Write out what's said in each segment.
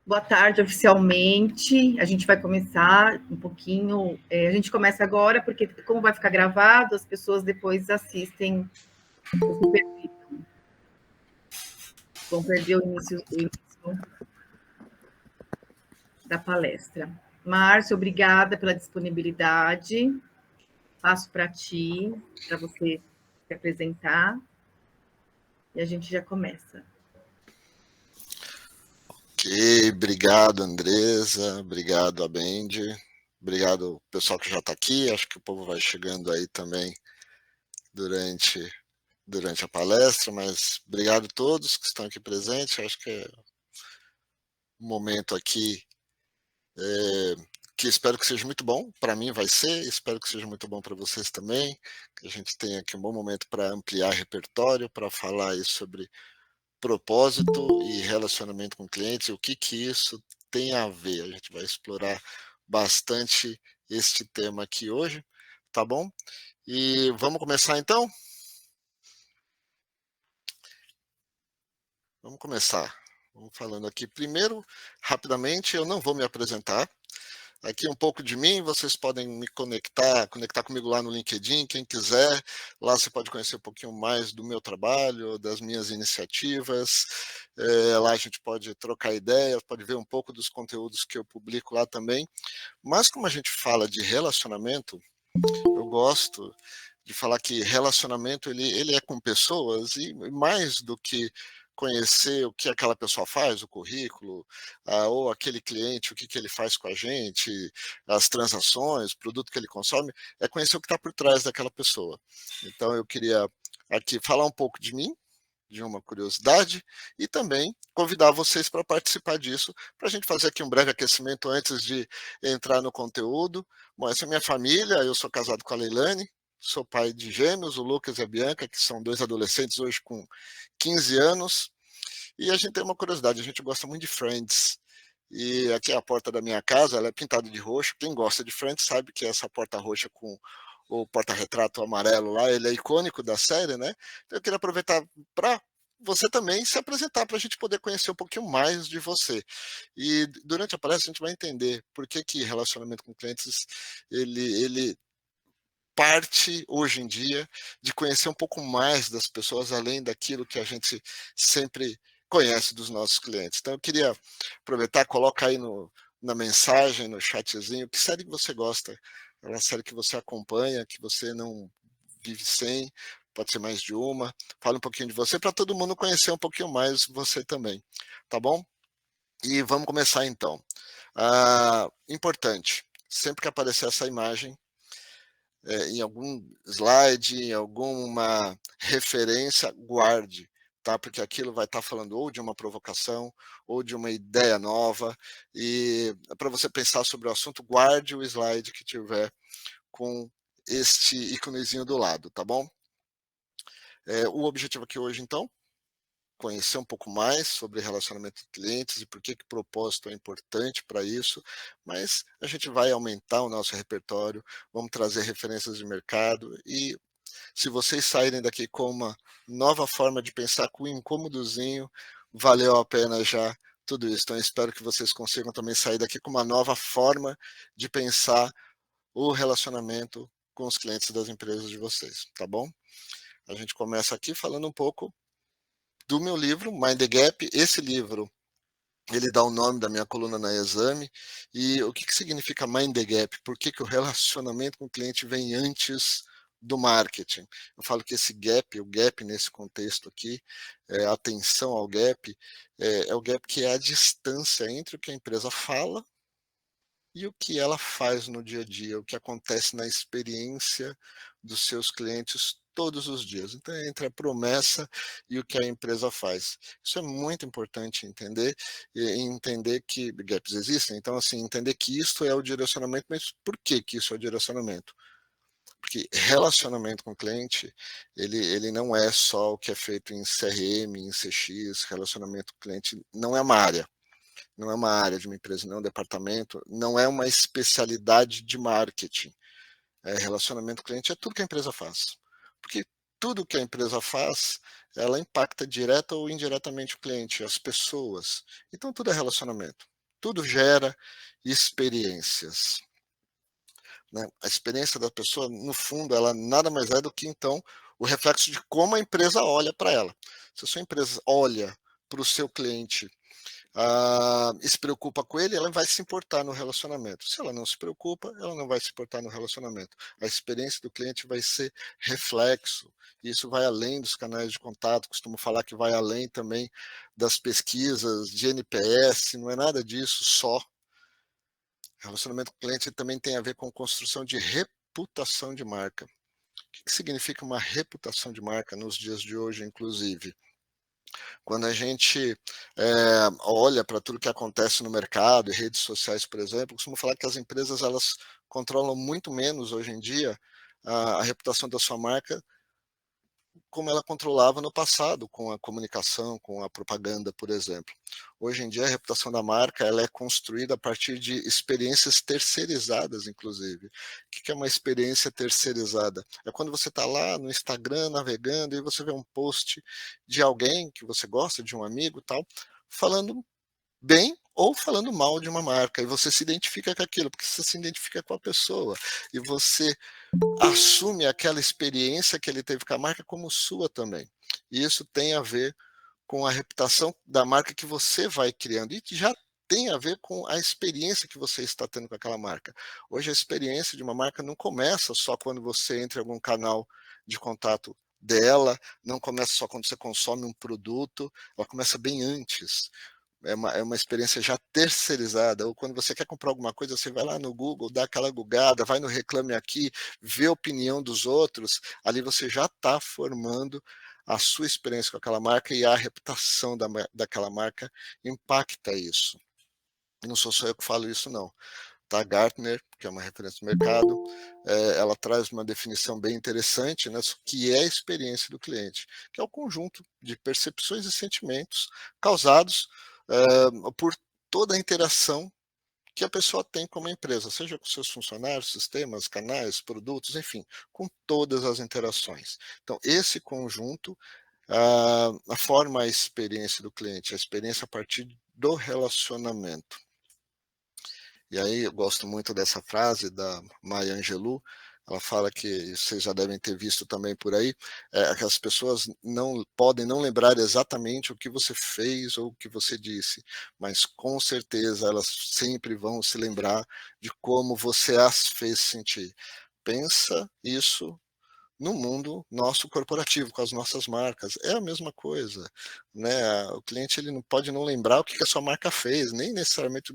Boa tarde, oficialmente. A gente vai começar um pouquinho. A gente começa agora, porque, como vai ficar gravado, as pessoas depois assistem, vão perder o início da palestra. Márcio, obrigada pela disponibilidade. Passo para ti, para você se apresentar. E a gente já começa. Ok, obrigado, Andresa, obrigado, Abendi, obrigado pessoal que já está aqui, acho que o povo vai chegando aí também durante a palestra, mas obrigado a todos que estão aqui presentes, acho que é um momento aqui que espero que seja muito bom, para mim vai ser, espero que seja muito bom para vocês também, que a gente tenha aqui um bom momento para ampliar repertório, para falar aí sobre propósito e relacionamento com clientes, e o que isso tem a ver. A gente vai explorar bastante este tema aqui hoje, tá bom? E vamos começar então? Vamos começar. Vamos falando aqui primeiro, rapidamente, eu não vou me apresentar. Aqui um pouco de mim, vocês podem me conectar comigo lá no LinkedIn, quem quiser. Lá você pode conhecer um pouquinho mais do meu trabalho, das minhas iniciativas. Lá a gente pode trocar ideias, pode ver um pouco dos conteúdos que eu publico lá também. Mas como a gente fala de relacionamento, eu gosto de falar que relacionamento ele é com pessoas e mais do que conhecer o que aquela pessoa faz, o currículo, ou aquele cliente, o que ele faz com a gente, as transações, o produto que ele consome, é conhecer o que está por trás daquela pessoa. Então eu queria aqui falar um pouco de mim, de uma curiosidade, e também convidar vocês para participar disso, para a gente fazer aqui um breve aquecimento antes de entrar no conteúdo. Bom, essa é a minha família, eu sou casado com a Leilane, sou pai de gêmeos, o Lucas e a Bianca, que são dois adolescentes hoje com 15 anos, e a gente tem uma curiosidade, a gente gosta muito de Friends, e aqui é a porta da minha casa, ela é pintada de roxo, quem gosta de Friends sabe que essa porta roxa com o porta-retrato amarelo lá, ele é icônico da série, né? Então eu queria aproveitar para você também se apresentar para a gente poder conhecer um pouquinho mais de você. E durante a palestra a gente vai entender por que relacionamento com clientes ele parte hoje em dia de conhecer um pouco mais das pessoas além daquilo que a gente sempre conhece dos nossos clientes. Então eu queria aproveitar, coloca aí na mensagem, no chatzinho, que série que você gosta, é uma série que você acompanha, que você não vive sem, pode ser mais de uma, fala um pouquinho de você para todo mundo conhecer um pouquinho mais você também, tá bom? E vamos começar então. Importante, sempre que aparecer essa imagem, em algum slide, em alguma referência, guarde, tá? Porque aquilo vai estar falando ou de uma provocação ou de uma ideia nova, e para você pensar sobre o assunto, guarde o slide que tiver com este íconezinho do lado, tá bom? O objetivo aqui hoje, então, conhecer um pouco mais sobre relacionamento de clientes e por que propósito é importante para isso, mas a gente vai aumentar o nosso repertório, vamos trazer referências de mercado e se vocês saírem daqui com uma nova forma de pensar, com um incômodozinho, valeu a pena já tudo isso. Então, espero que vocês consigam também sair daqui com uma nova forma de pensar o relacionamento com os clientes das empresas de vocês, tá bom? A gente começa aqui falando um pouco do meu livro, Mind the Gap. Esse livro, ele dá o nome da minha coluna na Exame. E o que significa Mind the Gap? Por que o relacionamento com o cliente vem antes do marketing? Eu falo que esse gap, o gap nesse contexto aqui, a atenção ao gap, é o gap que é a distância entre o que a empresa fala e o que ela faz no dia a dia, o que acontece na experiência dos seus clientes todos os dias. Então, entre a promessa e o que a empresa faz. Isso é muito importante entender, e entender que gaps existem. Então, assim, entender que isso é o direcionamento, mas por que isso é o direcionamento? Porque relacionamento com o cliente, ele não é só o que é feito em CRM, em CX, relacionamento com o cliente não é uma área. Não é uma área de uma empresa, não é um departamento, não é uma especialidade de marketing. Relacionamento cliente é tudo que a empresa faz. Porque tudo que a empresa faz, ela impacta direta ou indiretamente o cliente, as pessoas. Então tudo é relacionamento. tudo gera experiências, né? A experiência da pessoa, no fundo, ela nada mais é do que, então, o reflexo de como a empresa olha para ela. Se a sua empresa olha para o seu cliente e se preocupa com ele, ela vai se importar no relacionamento. Se ela não se preocupa, ela não vai se importar no relacionamento. A experiência do cliente vai ser reflexo. Isso vai além dos canais de contato. Costumo falar que vai além também das pesquisas de NPS. Não é nada disso só. Relacionamento com o cliente também tem a ver com construção de reputação de marca. O que significa uma reputação de marca nos dias de hoje, inclusive? Quando a gente olha para tudo que acontece no mercado e redes sociais, por exemplo, costumo falar que as empresas elas controlam muito menos hoje em dia a reputação da sua marca, como ela controlava no passado, com a comunicação, com a propaganda, por exemplo. Hoje em dia, a reputação da marca ela é construída a partir de experiências terceirizadas, inclusive. O que é uma experiência terceirizada? É quando você está lá no Instagram navegando e você vê um post de alguém que você gosta, de um amigo tal, falando bem ou falando mal de uma marca, e você se identifica com aquilo, porque você se identifica com a pessoa, e você assume aquela experiência que ele teve com a marca como sua também. E isso tem a ver com a reputação da marca que você vai criando e que já tem a ver com a experiência que você está tendo com aquela marca. Hoje a experiência de uma marca não começa só quando você entra em algum canal de contato dela, não começa só quando você consome um produto, ela começa bem antes. É uma experiência já terceirizada, ou quando você quer comprar alguma coisa, você vai lá no Google, dá aquela googada, vai no Reclame Aqui, vê a opinião dos outros, ali você já está formando a sua experiência com aquela marca e a reputação daquela marca impacta isso. E não sou só eu que falo isso, não. Tá? Gartner, que é uma referência do mercado, ela traz uma definição bem interessante, né, que é a experiência do cliente, que é o conjunto de percepções e sentimentos causados por toda a interação que a pessoa tem com uma empresa, seja com seus funcionários, sistemas, canais, produtos, enfim, com todas as interações. Então, esse conjunto forma a experiência do cliente, a experiência a partir do relacionamento. E aí eu gosto muito dessa frase da Maya Angelou, ela fala que vocês já devem ter visto também por aí, que as pessoas não podem não lembrar exatamente o que você fez ou o que você disse, mas com certeza elas sempre vão se lembrar de como você as fez sentir. Pensa isso no mundo nosso corporativo, com as nossas marcas, é a mesma coisa, né? O cliente ele não pode não lembrar o que a sua marca fez, nem necessariamente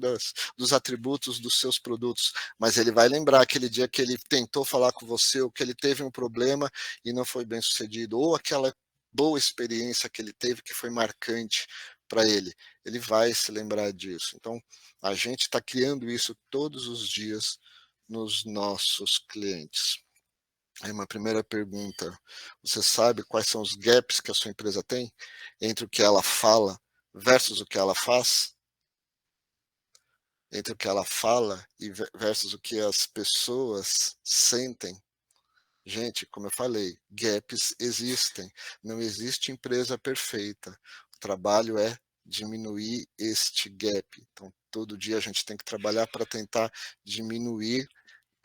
dos atributos dos seus produtos, mas ele vai lembrar aquele dia que ele tentou falar com você, ou que ele teve um problema e não foi bem sucedido, ou aquela boa experiência que ele teve que foi marcante para ele. Ele vai se lembrar disso. Então, a gente está criando isso todos os dias nos nossos clientes. Aí uma primeira pergunta, você sabe quais são os gaps que a sua empresa tem entre o que ela fala versus o que ela faz? Entre o que ela fala e versus o que as pessoas sentem? Gente, como eu falei, gaps existem. Não existe empresa perfeita. O trabalho é diminuir este gap. Então, todo dia a gente tem que trabalhar para tentar diminuir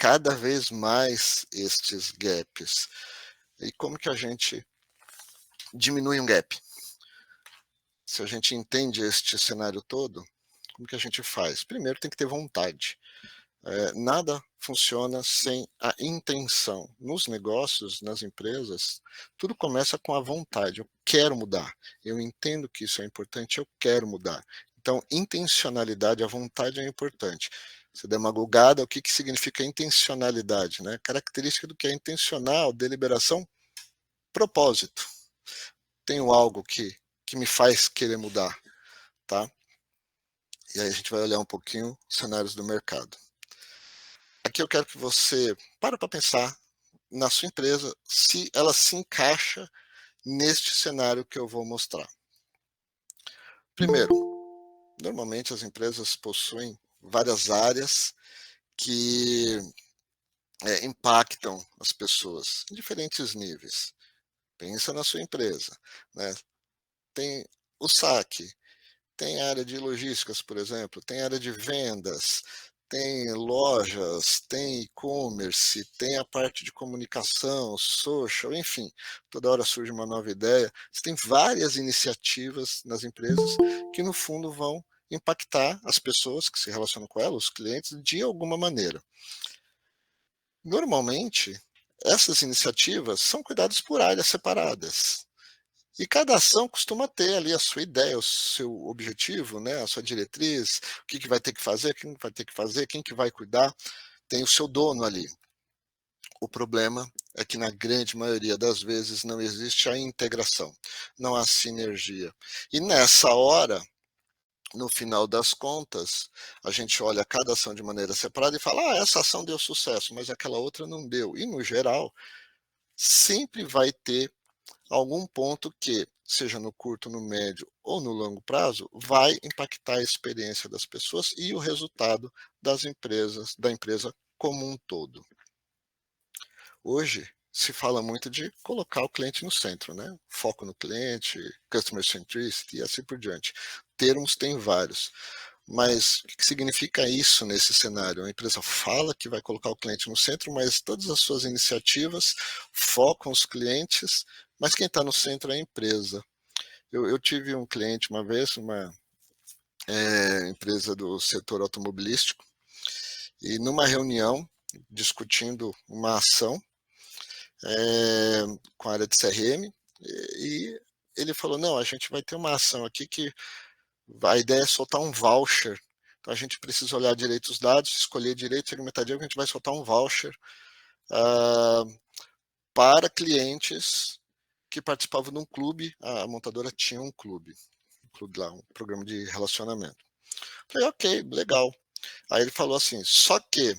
cada vez mais estes gaps. E como que a gente diminui um gap? Se a gente entende este cenário todo, como que a gente faz? Primeiro tem que ter vontade. Nada funciona sem a intenção. Nos negócios, nas empresas, tudo começa com a vontade. Eu quero mudar. Eu entendo que isso é importante, eu quero mudar. Então, intencionalidade, a vontade é importante. Você der uma googada, o que significa intencionalidade? Né? Característica do que é intencional, deliberação, propósito. Tenho algo que me faz querer mudar, tá? E aí a gente vai olhar um pouquinho os cenários do mercado. Aqui eu quero que você para pensar na sua empresa, se ela se encaixa neste cenário que eu vou mostrar. Primeiro, normalmente as empresas possuem várias áreas que impactam as pessoas em diferentes níveis. Pensa na sua empresa, né? Tem o saque, tem área de logísticas, por exemplo, tem área de vendas, tem lojas, tem e-commerce, tem a parte de comunicação, social, enfim, toda hora surge uma nova ideia. Você tem várias iniciativas nas empresas que, no fundo, vão impactar as pessoas que se relacionam com ela, os clientes, de alguma maneira. Normalmente, essas iniciativas são cuidadas por áreas separadas. E cada ação costuma ter ali a sua ideia, o seu objetivo, né, a sua diretriz, o que vai ter que fazer, quem vai ter que fazer, quem que vai cuidar, tem o seu dono ali. O problema é que na grande maioria das vezes não existe a integração, não há sinergia. E nessa hora, no final das contas, a gente olha cada ação de maneira separada e fala: essa ação deu sucesso, mas aquela outra não deu. E no geral, sempre vai ter algum ponto que, seja no curto, no médio ou no longo prazo, vai impactar a experiência das pessoas e o resultado das empresas, da empresa como um todo. Hoje se fala muito de colocar o cliente no centro, né? Foco no cliente, customer centricity e assim por diante. Termos tem vários. Mas o que significa isso nesse cenário? A empresa fala que vai colocar o cliente no centro, mas todas as suas iniciativas focam os clientes, mas quem está no centro é a empresa. Eu tive um cliente uma vez, uma empresa do setor automobilístico, e numa reunião, discutindo uma ação com a área de CRM, e ele falou, não, a gente vai ter uma ação aqui que a ideia é soltar um voucher. Então a gente precisa olhar direito os dados, escolher direito, segmentar direito, a gente vai soltar um voucher para clientes que participavam de um clube. A montadora tinha um clube lá, um programa de relacionamento. Falei, ok, legal. Aí ele falou assim, só que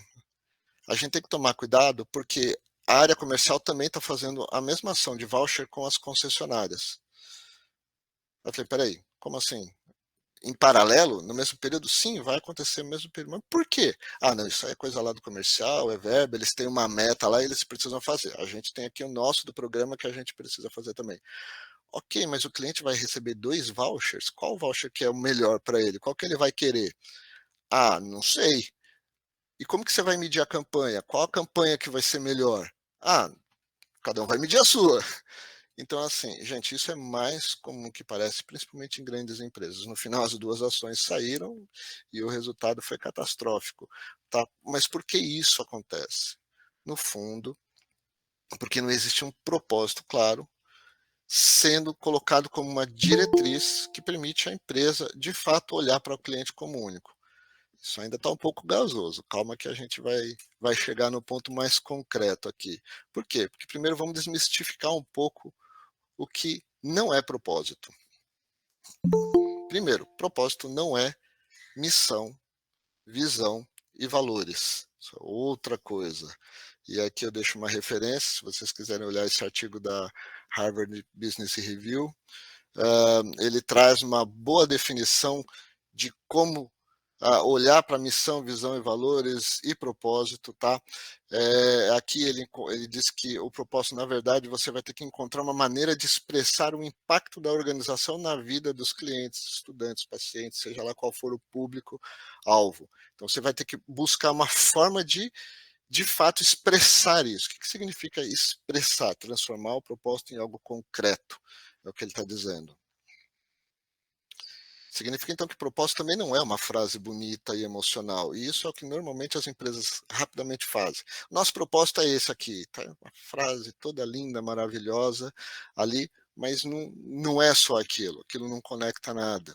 a gente tem que tomar cuidado porque a área comercial também está fazendo a mesma ação de voucher com as concessionárias. Eu falei, peraí, como assim? Em paralelo, no mesmo período? Sim, vai acontecer no mesmo período. Mas por quê? Ah, não, isso aí é coisa lá do comercial, é verba, eles têm uma meta lá e eles precisam fazer. A gente tem aqui o nosso do programa que a gente precisa fazer também. Ok, mas o cliente vai receber 2 vouchers? Qual voucher que é o melhor para ele? Qual que ele vai querer? Ah, não sei. E como que você vai medir a campanha? Qual a campanha que vai ser melhor? Ah, cada um vai medir a sua. Então, assim, gente, isso é mais comum que parece, principalmente em grandes empresas. No final, as duas ações saíram e o resultado foi catastrófico. Tá? Mas por que isso acontece? No fundo, porque não existe um propósito claro sendo colocado como uma diretriz que permite à empresa, de fato, olhar para o cliente como único. Isso ainda está um pouco gasoso. Calma que a gente vai chegar no ponto mais concreto aqui. Por quê? Porque primeiro vamos desmistificar um pouco o que não é propósito. Primeiro, propósito não é missão, visão e valores. Isso é outra coisa. E aqui eu deixo uma referência, se vocês quiserem olhar esse artigo da Harvard Business Review, ele traz uma boa definição de como olhar para missão, visão e valores e propósito, tá? Aqui ele diz que o propósito, na verdade, você vai ter que encontrar uma maneira de expressar o impacto da organização na vida dos clientes, estudantes, pacientes, seja lá qual for o público-alvo. Então, você vai ter que buscar uma forma de fato, expressar isso. O que significa expressar? Transformar o propósito em algo concreto, é o que ele está dizendo. Significa, então, que propósito também não é uma frase bonita e emocional. E isso é o que normalmente as empresas rapidamente fazem. Nosso propósito é esse aqui. Tá? Uma frase toda linda, maravilhosa ali, mas não é só aquilo. Aquilo não conecta nada.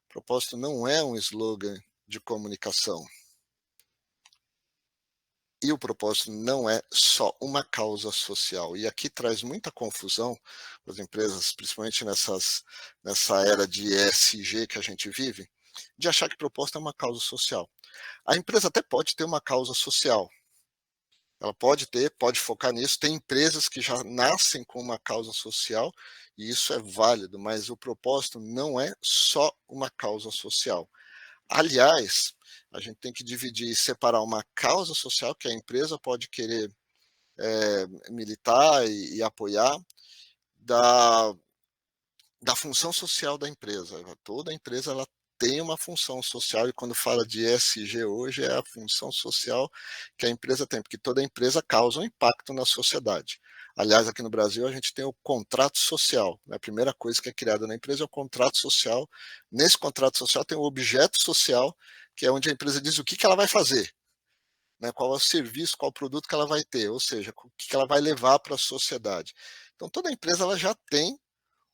Propósito não é um slogan de comunicação. E o propósito não é só uma causa social. E aqui traz muita confusão para as empresas, principalmente nessa era de ESG que a gente vive, de achar que propósito é uma causa social. A empresa até pode ter uma causa social. Ela pode focar nisso. Tem empresas que já nascem com uma causa social e isso é válido, mas o propósito não é só uma causa social. Aliás, a gente tem que dividir e separar uma causa social que a empresa pode querer militar e apoiar da função social da empresa. Toda empresa ela tem uma função social, e quando fala de ESG hoje, é a função social que a empresa tem, porque toda empresa causa um impacto na sociedade. Aliás, aqui no Brasil, a gente tem o contrato social, né? A primeira coisa que é criada na empresa é o contrato social. Nesse contrato social tem o objeto social, que é onde a empresa diz o que ela vai fazer, né, qual é o serviço, qual o produto que ela vai ter, ou seja, o que ela vai levar para a sociedade. Então, toda empresa ela já tem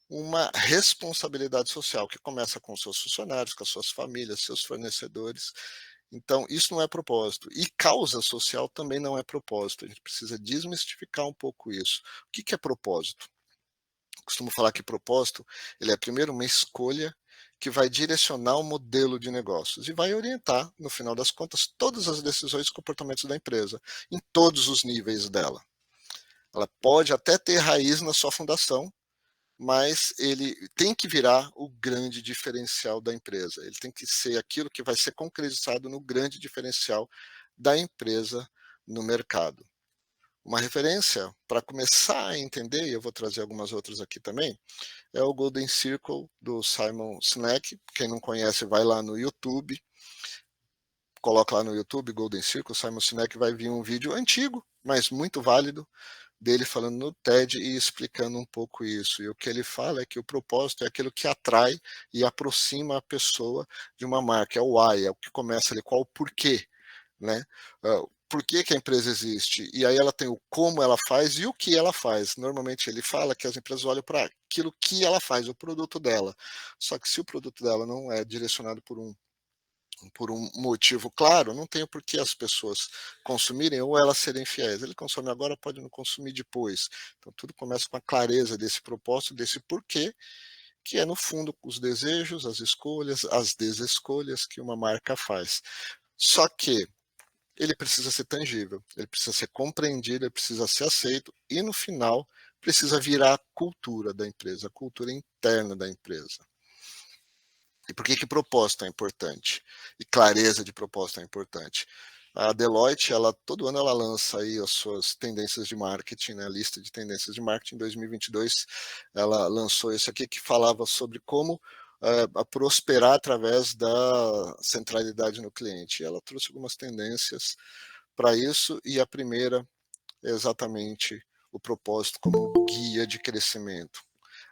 uma responsabilidade social, que começa com seus funcionários, com as suas famílias, seus fornecedores. Então, isso não é propósito. E causa social também não é propósito. A gente precisa desmistificar um pouco isso. O que é propósito? Costumo falar que propósito, ele é primeiro uma escolha que vai direcionar o modelo de negócios e vai orientar, no final das contas, todas as decisões e comportamentos da empresa, em todos os níveis dela. Ela pode até ter raiz na sua fundação, mas ele tem que virar o grande diferencial da empresa. Ele tem que ser aquilo que vai ser concretizado no grande diferencial da empresa no mercado. Uma referência para começar a entender, e eu vou trazer algumas outras aqui também, é o Golden Circle do Simon Sinek. Quem não conhece, vai lá no YouTube, coloca lá no YouTube Golden Circle, Simon Sinek, vai vir um vídeo antigo, mas muito válido, dele falando no TED e explicando um pouco isso. E o que ele fala é que o propósito é aquilo que atrai e aproxima a pessoa de uma marca, é o why, é o que começa ali, qual o porquê, né? Por que a empresa existe? E aí ela tem o como ela faz e o que ela faz. Normalmente ele fala que as empresas olham para aquilo que ela faz, o produto dela. Só que se o produto dela não é direcionado por um motivo claro, não tem por que as pessoas consumirem ou elas serem fiéis. Ele consome agora, pode não consumir depois. Então tudo começa com a clareza desse propósito, desse porquê, que é no fundo os desejos, as escolhas, as desescolhas que uma marca faz. Só que ele precisa ser tangível, ele precisa ser compreendido, ele precisa ser aceito e no final precisa virar a cultura da empresa, a cultura interna da empresa. E por que propósito é importante? E clareza de propósito é importante. A Deloitte, todo ano ela lança aí as suas tendências de marketing, né, a lista de tendências de marketing. Em 2022, ela lançou isso aqui que falava sobre como prosperar através da centralidade no cliente. E ela trouxe algumas tendências para isso, e a primeira é exatamente o propósito como guia de crescimento.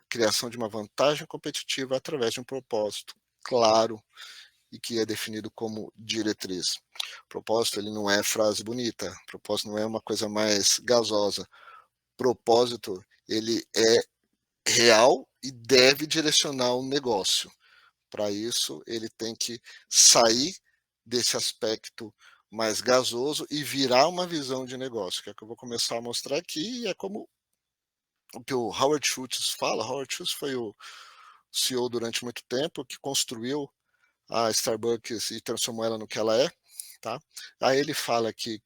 Criação de uma vantagem competitiva através de um propósito claro e que é definido como diretriz. Propósito, ele não é frase bonita, propósito não é uma coisa mais gasosa. Propósito, ele é real e deve direcionar o negócio. Para isso, ele tem que sair desse aspecto mais gasoso e virar uma visão de negócio, que é o que eu vou começar a mostrar aqui, e é como o que o Howard Schultz fala. Howard Schultz foi o CEO durante muito tempo, que construiu a Starbucks e transformou ela no que ela é, tá? Aí ele fala que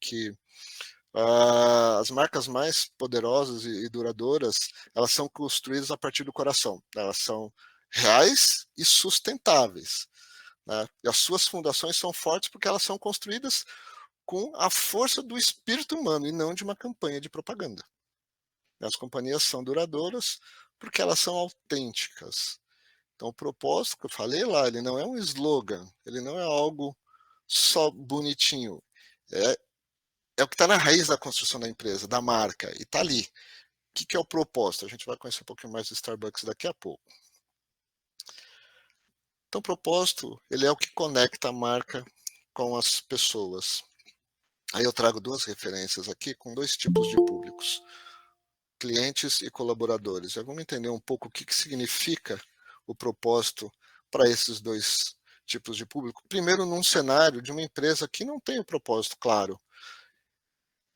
as marcas mais poderosas e duradouras, elas são construídas a partir do coração, elas são reais e sustentáveis, né? E as suas fundações são fortes porque elas são construídas com a força do espírito humano e não de uma campanha de propaganda. As companhias são duradouras porque elas são autênticas. Então, o propósito que eu falei lá, ele não é um slogan, ele não é algo só bonitinho. É o que está na raiz da construção da empresa, da marca, e está ali. O que é o propósito? A gente vai conhecer um pouquinho mais do Starbucks daqui a pouco. Então, o propósito, ele é o que conecta a marca com as pessoas. Aí eu trago duas referências aqui com dois tipos de públicos, clientes e colaboradores. Já vamos entender um pouco o que significa o propósito para esses dois tipos de público. Primeiro, num cenário de uma empresa que não tem o propósito claro,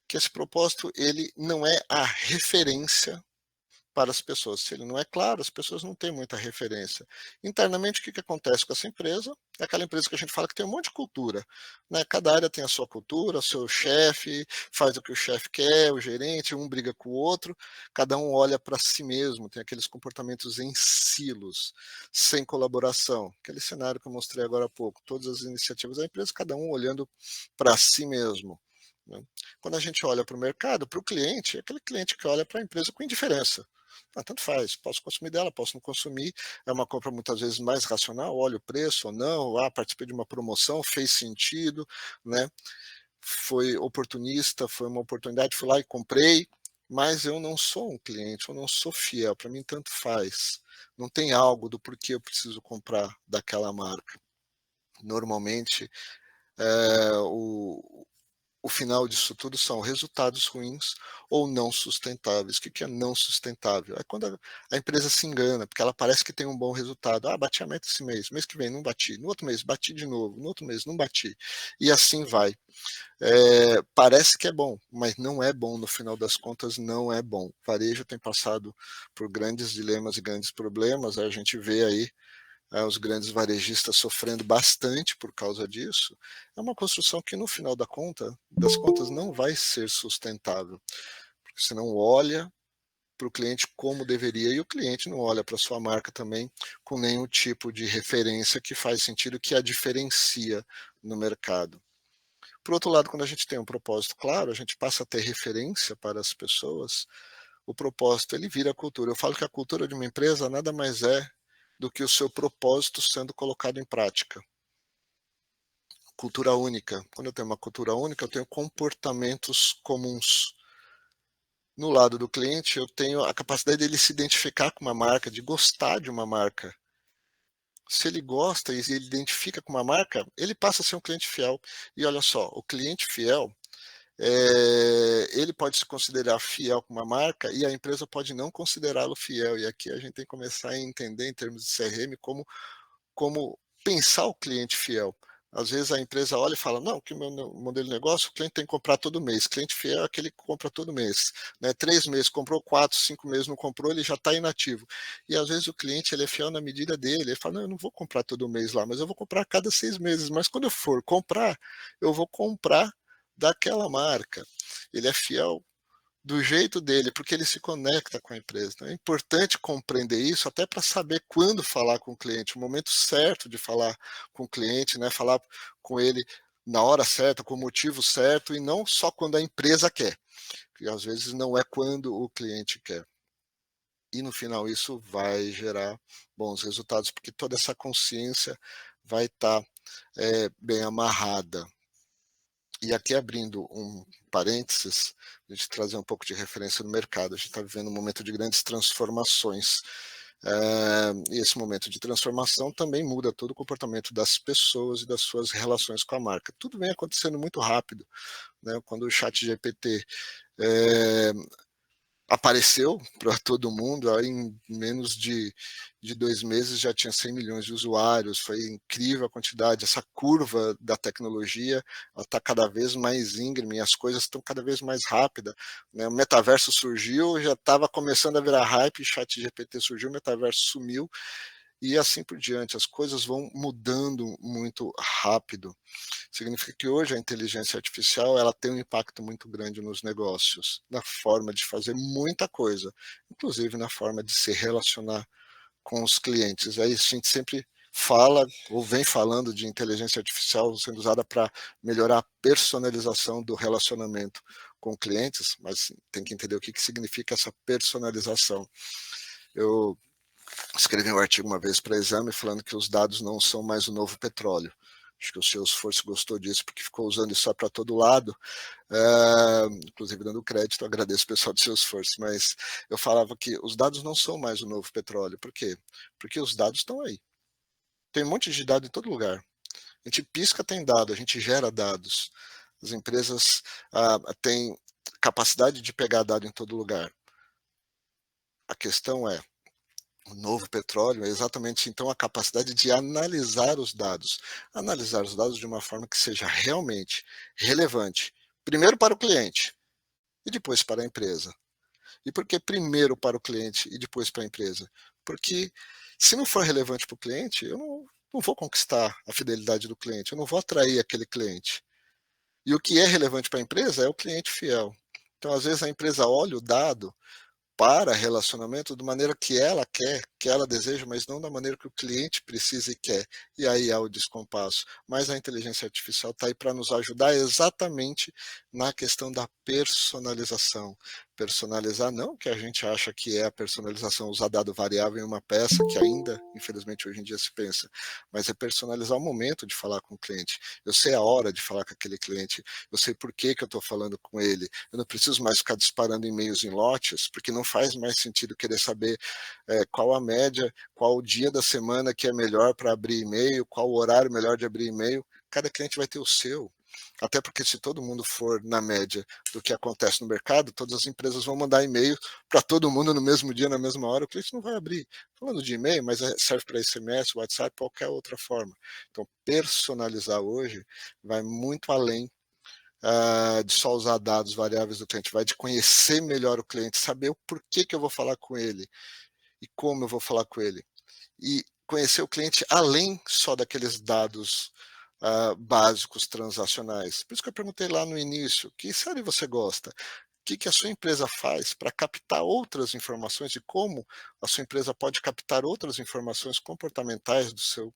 que esse propósito ele não é a referência para as pessoas. Se ele não é claro, as pessoas não têm muita referência. Internamente, o que acontece com essa empresa? É aquela empresa que a gente fala que tem um monte de cultura, né? Cada área tem a sua cultura, o seu chefe faz o que o chefe quer, o gerente, um briga com o outro, cada um olha para si mesmo, tem aqueles comportamentos em silos, sem colaboração. Aquele cenário que eu mostrei agora há pouco, todas as iniciativas da empresa, cada um olhando para si mesmo. Quando a gente olha para o mercado, para o cliente, é aquele cliente que olha para a empresa com indiferença. Tanto faz, posso consumir dela, posso não consumir, é uma compra muitas vezes mais racional, olha o preço ou não, participei de uma promoção, fez sentido, né, foi oportunista, foi uma oportunidade, fui lá e comprei, mas eu não sou um cliente, eu não sou fiel, para mim tanto faz, não tem algo do porquê eu preciso comprar daquela marca. Normalmente, o final disso tudo são resultados ruins ou não sustentáveis. O que é não sustentável? É quando a empresa se engana, porque ela parece que tem um bom resultado. Bati a meta esse mês que vem não bati, no outro mês bati de novo, no outro mês não bati, e assim vai. Parece que é bom, mas não é bom, no final das contas não é bom. O varejo tem passado por grandes dilemas e grandes problemas, a gente vê aí os grandes varejistas sofrendo bastante por causa disso. É uma construção que no final das contas não vai ser sustentável, porque você não olha para o cliente como deveria, e o cliente não olha para a sua marca também com nenhum tipo de referência que faz sentido, que a diferencia no mercado. Por outro lado, quando a gente tem um propósito claro, a gente passa a ter referência para as pessoas, o propósito ele vira a cultura. Eu falo que a cultura de uma empresa nada mais é do que o seu propósito sendo colocado em prática. Cultura única. Quando eu tenho uma cultura única, eu tenho comportamentos comuns. No lado do cliente, eu tenho a capacidade dele se identificar com uma marca, de gostar de uma marca. Se ele gosta e ele identifica com uma marca, ele passa a ser um cliente fiel. E olha só, o cliente fiel, ele pode se considerar fiel com uma marca e a empresa pode não considerá-lo fiel. E aqui a gente tem que começar a entender, em termos de CRM, como pensar o cliente fiel. Às vezes a empresa olha e fala, não, que o meu modelo de negócio, o cliente tem que comprar todo mês. Cliente fiel é aquele que compra todo mês. Né? 3 meses, comprou 4, 5 meses não comprou, ele já está inativo. E às vezes o cliente ele é fiel na medida dele. Ele fala, não, eu não vou comprar todo mês lá, mas eu vou comprar a cada 6 meses. Mas quando eu for comprar, eu vou comprar daquela marca. Ele é fiel do jeito dele, porque ele se conecta com a empresa. Então, é importante compreender isso até para saber quando falar com o cliente, o momento certo de falar com o cliente, né? Falar com ele na hora certa, com o motivo certo, e não só quando a empresa quer, que às vezes não é quando o cliente quer. E no final isso vai gerar bons resultados, porque toda essa consciência vai estar bem amarrada. E aqui abrindo um parênteses, a gente trazer um pouco de referência no mercado. A gente está vivendo um momento de grandes transformações. E esse momento de transformação também muda todo o comportamento das pessoas e das suas relações com a marca. Tudo vem acontecendo muito rápido. Né? Quando o ChatGPT apareceu para todo mundo, aí em menos de 2 meses já tinha 100 milhões de usuários, foi incrível a quantidade, essa curva da tecnologia está cada vez mais íngreme, as coisas estão cada vez mais rápidas, né? O metaverso surgiu, já estava começando a virar hype, ChatGPT surgiu, o metaverso sumiu, e assim por diante, as coisas vão mudando muito rápido. Significa que hoje a inteligência artificial ela tem um impacto muito grande nos negócios, na forma de fazer muita coisa, inclusive na forma de se relacionar com os clientes. Aí a gente sempre fala ou vem falando de inteligência artificial sendo usada para melhorar a personalização do relacionamento com clientes, mas tem que entender o que significa essa personalização. Eu escrevi um artigo uma vez para exame falando que os dados não são mais o novo petróleo. Acho que o Salesforce gostou disso, porque ficou usando isso para todo lado, inclusive dando crédito, agradeço o pessoal do Salesforce, mas eu falava que os dados não são mais o novo petróleo. Por quê? Porque os dados estão aí. Tem um monte de dado em todo lugar. A gente pisca, tem dado, a gente gera dados. As empresas têm capacidade de pegar dado em todo lugar. A questão é, o novo petróleo é exatamente, então, a capacidade de analisar os dados de uma forma que seja realmente relevante, primeiro para o cliente e depois para a empresa. E por que primeiro para o cliente e depois para a empresa? Porque se não for relevante para o cliente, eu não vou conquistar a fidelidade do cliente, eu não vou atrair aquele cliente. E o que é relevante para a empresa é o cliente fiel. Então, às vezes, a empresa olha o dado para relacionamento de maneira que ela quer que ela deseja, mas não da maneira que o cliente precisa e quer. E aí há o descompasso. Mas a inteligência artificial está aí para nos ajudar exatamente na questão da personalização. Personalizar não que a gente acha que é a personalização, usar dado variável em uma peça, que ainda, infelizmente, hoje em dia se pensa, mas é personalizar o momento de falar com o cliente. Eu sei a hora de falar com aquele cliente, eu sei por que eu estou falando com ele, eu não preciso mais ficar disparando e-mails em lotes, porque não faz mais sentido querer saber qual a média, qual o dia da semana que é melhor para abrir e-mail, qual o horário melhor de abrir e-mail. Cada cliente vai ter o seu. Até porque se todo mundo for na média do que acontece no mercado, todas as empresas vão mandar e-mail para todo mundo no mesmo dia, na mesma hora, o cliente não vai abrir. Falando de e-mail, mas serve para SMS, WhatsApp, qualquer outra forma. Então, personalizar hoje vai muito além de só usar dados variáveis do cliente, vai de conhecer melhor o cliente, saber o porquê que eu vou falar com ele e como eu vou falar com ele. E conhecer o cliente além só daqueles dados básicos transacionais. Por isso que eu perguntei lá no início, que série você gosta? O que a sua empresa faz para captar outras informações e como a sua empresa pode captar outras informações comportamentais do seu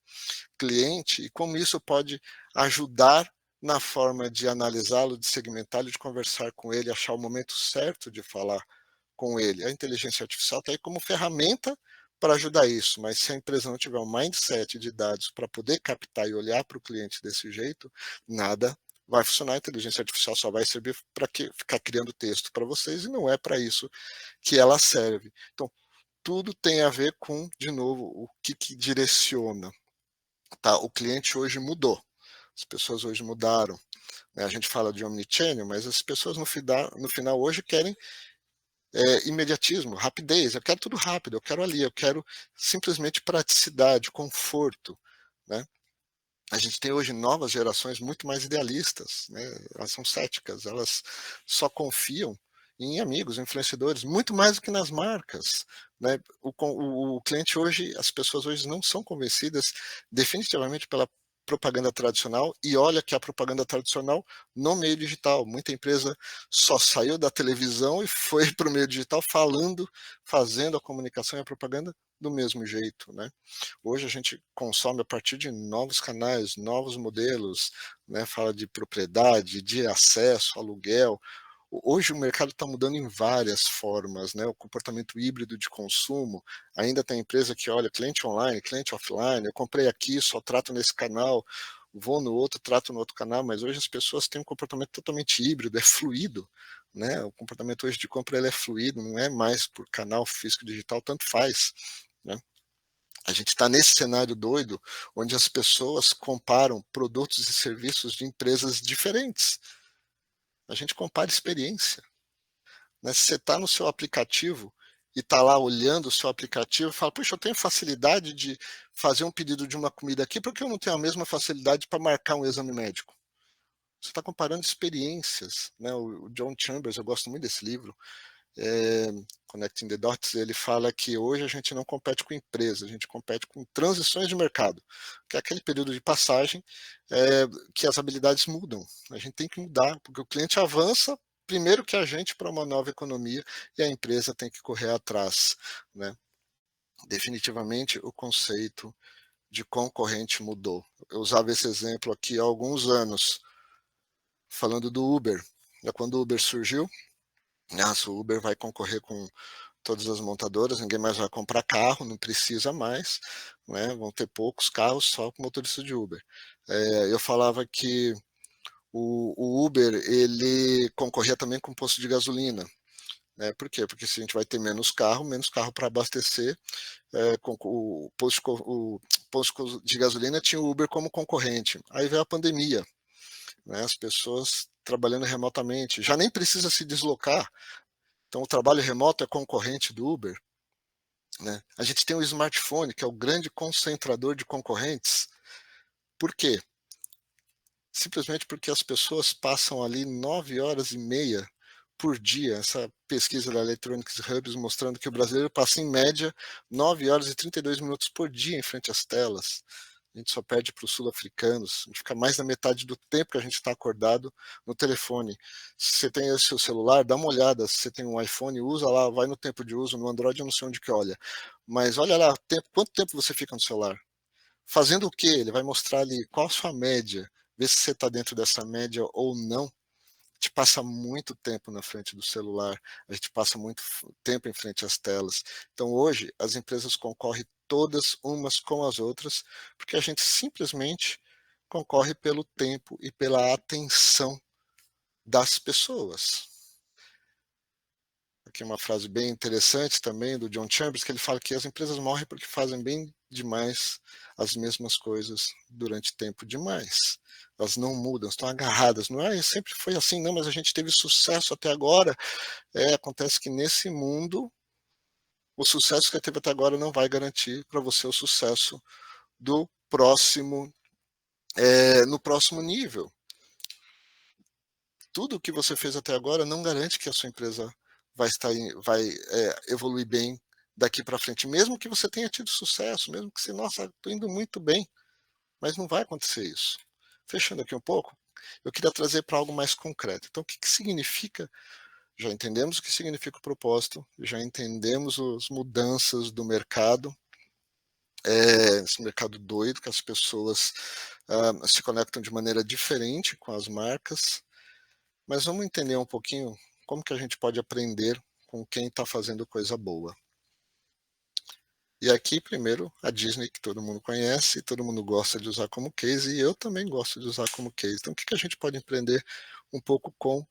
cliente e como isso pode ajudar na forma de analisá-lo, de segmentá-lo, de conversar com ele, achar o momento certo de falar com ele. A inteligência artificial está aí como ferramenta para ajudar isso, mas se a empresa não tiver um mindset de dados para poder captar e olhar para o cliente desse jeito, nada vai funcionar. A inteligência artificial só vai servir para ficar criando texto para vocês e não é para isso que ela serve. Então, tudo tem a ver com, de novo, o que direciona. Tá? O cliente hoje mudou. As pessoas hoje mudaram. Né? A gente fala de omnichannel, mas as pessoas no final hoje querem imediatismo, rapidez. Eu quero tudo rápido, eu quero ali, eu quero simplesmente praticidade, conforto. Né? A gente tem hoje novas gerações muito mais idealistas, né? Elas são céticas, elas só confiam em amigos, influenciadores, muito mais do que nas marcas. Né? O cliente hoje, as pessoas hoje não são convencidas definitivamente pela propaganda tradicional, e olha que a propaganda tradicional no meio digital, muita empresa só saiu da televisão e foi para o meio digital fazendo a comunicação e a propaganda do mesmo jeito. Né? Hoje a gente consome a partir de novos canais, novos modelos, né? Fala de propriedade, de acesso, aluguel. Hoje o mercado está mudando em várias formas, né? O comportamento híbrido de consumo. Ainda tem empresa que olha cliente online, cliente offline. Eu comprei aqui, só trato nesse canal, vou no outro, trato no outro canal. Mas hoje as pessoas têm um comportamento totalmente híbrido, é fluido, né? O comportamento hoje de compra ele é fluido, não é mais por canal físico digital, tanto faz. Né? A gente está nesse cenário doido, onde as pessoas comparam produtos e serviços de empresas diferentes. A gente compara experiência. Né? Se você está no seu aplicativo e está lá olhando o seu aplicativo e fala, puxa, eu tenho facilidade de fazer um pedido de uma comida aqui, porque eu não tenho a mesma facilidade para marcar um exame médico? Você está comparando experiências. Né? O John Chambers, eu gosto muito desse livro, Connecting the Dots, ele fala que hoje a gente não compete com empresas, a gente compete com transições de mercado, que é aquele período de passagem que as habilidades mudam. A gente tem que mudar, porque o cliente avança primeiro que a gente para uma nova economia e a empresa tem que correr atrás. Né? Definitivamente o conceito de concorrente mudou. Eu usava esse exemplo aqui há alguns anos, falando do Uber. Quando o Uber surgiu, o Uber vai concorrer com todas as montadoras, ninguém mais vai comprar carro, não precisa mais, né? Vão ter poucos carros só com motorista de Uber. Eu falava que o Uber ele concorria também com posto de gasolina. Né? Por quê? Porque se a gente vai ter menos carro para abastecer, o posto de gasolina tinha o Uber como concorrente. Aí veio a pandemia, né? As pessoas trabalhando remotamente, já nem precisa se deslocar. Então, o trabalho remoto é concorrente do Uber. Né? A gente tem o smartphone, que é o grande concentrador de concorrentes. Por quê? Simplesmente porque as pessoas passam ali 9 horas e meia por dia. Essa pesquisa da Electronics Hubs mostrando que o brasileiro passa, em média, 9 horas e 32 minutos por dia em frente às telas. a gente só perde para os sul-africanos, a gente fica mais da metade do tempo que a gente está acordado no telefone. Se você tem o seu celular, dá uma olhada, se você tem um iPhone, usa lá, vai no tempo de uso, no Android eu não sei onde que olha, mas olha lá, quanto tempo você fica no celular? Fazendo o quê? Ele vai mostrar ali qual a sua média, ver se você está dentro dessa média ou não. A gente passa muito tempo na frente do celular, a gente passa muito tempo em frente às telas. Então, hoje, as empresas concorrem todas umas com as outras, porque a gente simplesmente concorre pelo tempo e pela atenção das pessoas. Aqui uma frase bem interessante também do John Chambers, que ele fala que as empresas morrem porque fazem bem demais as mesmas coisas durante tempo demais. Elas não mudam, estão agarradas. Não é, sempre foi assim, não, mas a gente teve sucesso até agora. Acontece que nesse mundo, o sucesso que teve até agora não vai garantir para você o sucesso do próximo, no próximo nível. Tudo o que você fez até agora não garante que a sua empresa vai evoluir bem daqui para frente, mesmo que você tenha tido sucesso, mesmo que você, nossa, estou indo muito bem, mas não vai acontecer isso. Fechando aqui um pouco, eu queria trazer para algo mais concreto. Então, o que significa? Já entendemos o que significa o propósito, já entendemos as mudanças do mercado, esse mercado doido, que as pessoas se conectam de maneira diferente com as marcas, mas vamos entender um pouquinho como que a gente pode aprender com quem está fazendo coisa boa. E aqui, primeiro, a Disney, que todo mundo conhece, todo mundo gosta de usar como case, e eu também gosto de usar como case. Então, o que a gente pode aprender um pouco com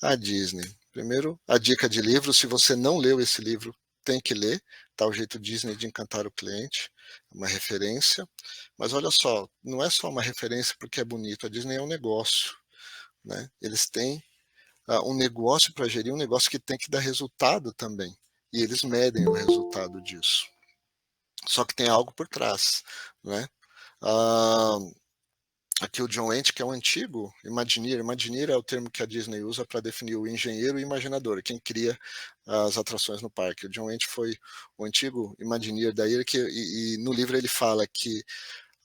a Disney? Primeiro, a dica de livro. Se você não leu esse livro, tem que ler. Tá, O Jeito Disney de Encantar o Cliente, uma referência. Mas olha só, não é só uma referência porque é bonito. A Disney é um negócio, né? Eles têm um negócio para gerir, um negócio que tem que dar resultado também. E eles medem o resultado disso. Só que tem algo por trás, né? Aqui o John Wendt, que é um antigo Imagineer. Imagineer é o termo que a Disney usa para definir o engenheiro e imaginador, quem cria as atrações no parque. O John Wendt foi o antigo Imagineer da ilha, e no livro ele fala que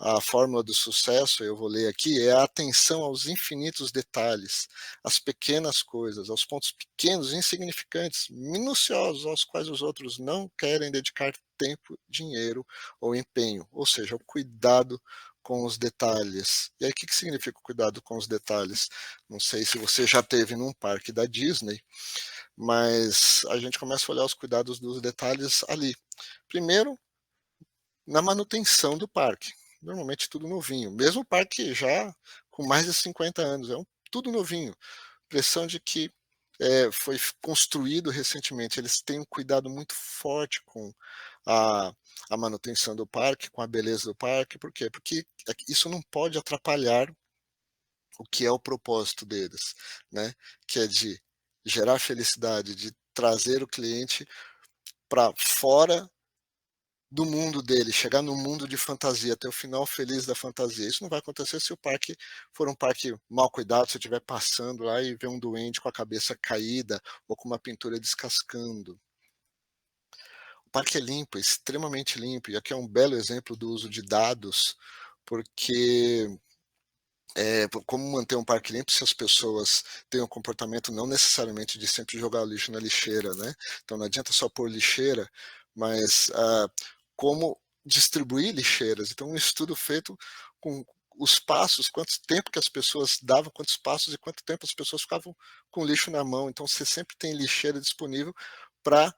a fórmula do sucesso, eu vou ler aqui, é a atenção aos infinitos detalhes, às pequenas coisas, aos pontos pequenos, insignificantes, minuciosos, aos quais os outros não querem dedicar tempo, dinheiro ou empenho, ou seja, o cuidado com os detalhes. E aí, o que significa o cuidado com os detalhes? Não sei se você já teve num parque da Disney, mas a gente começa a olhar os cuidados dos detalhes ali. Primeiro, na manutenção do parque. Normalmente tudo novinho. Mesmo o parque já com mais de 50 anos, tudo novinho. Impressão de que foi construído recentemente. Eles têm um cuidado muito forte com a manutenção do parque, com a beleza do parque. Por quê? Porque isso não pode atrapalhar o que é o propósito deles, né? Que é de gerar felicidade, de trazer o cliente para fora do mundo dele, chegar no mundo de fantasia, ter o final feliz da fantasia. Isso não vai acontecer se o parque for um parque mal cuidado, se eu estiver passando lá e ver um doente com a cabeça caída ou com uma pintura descascando. O parque é limpo, é extremamente limpo, e aqui é um belo exemplo do uso de dados, porque como manter um parque limpo se as pessoas têm um comportamento não necessariamente de sempre jogar o lixo na lixeira, né? Então não adianta só pôr lixeira, mas como distribuir lixeiras. Então, um estudo feito com os passos, quanto tempo que as pessoas davam, quantos passos e quanto tempo as pessoas ficavam com lixo na mão. Então, você sempre tem lixeira disponível para,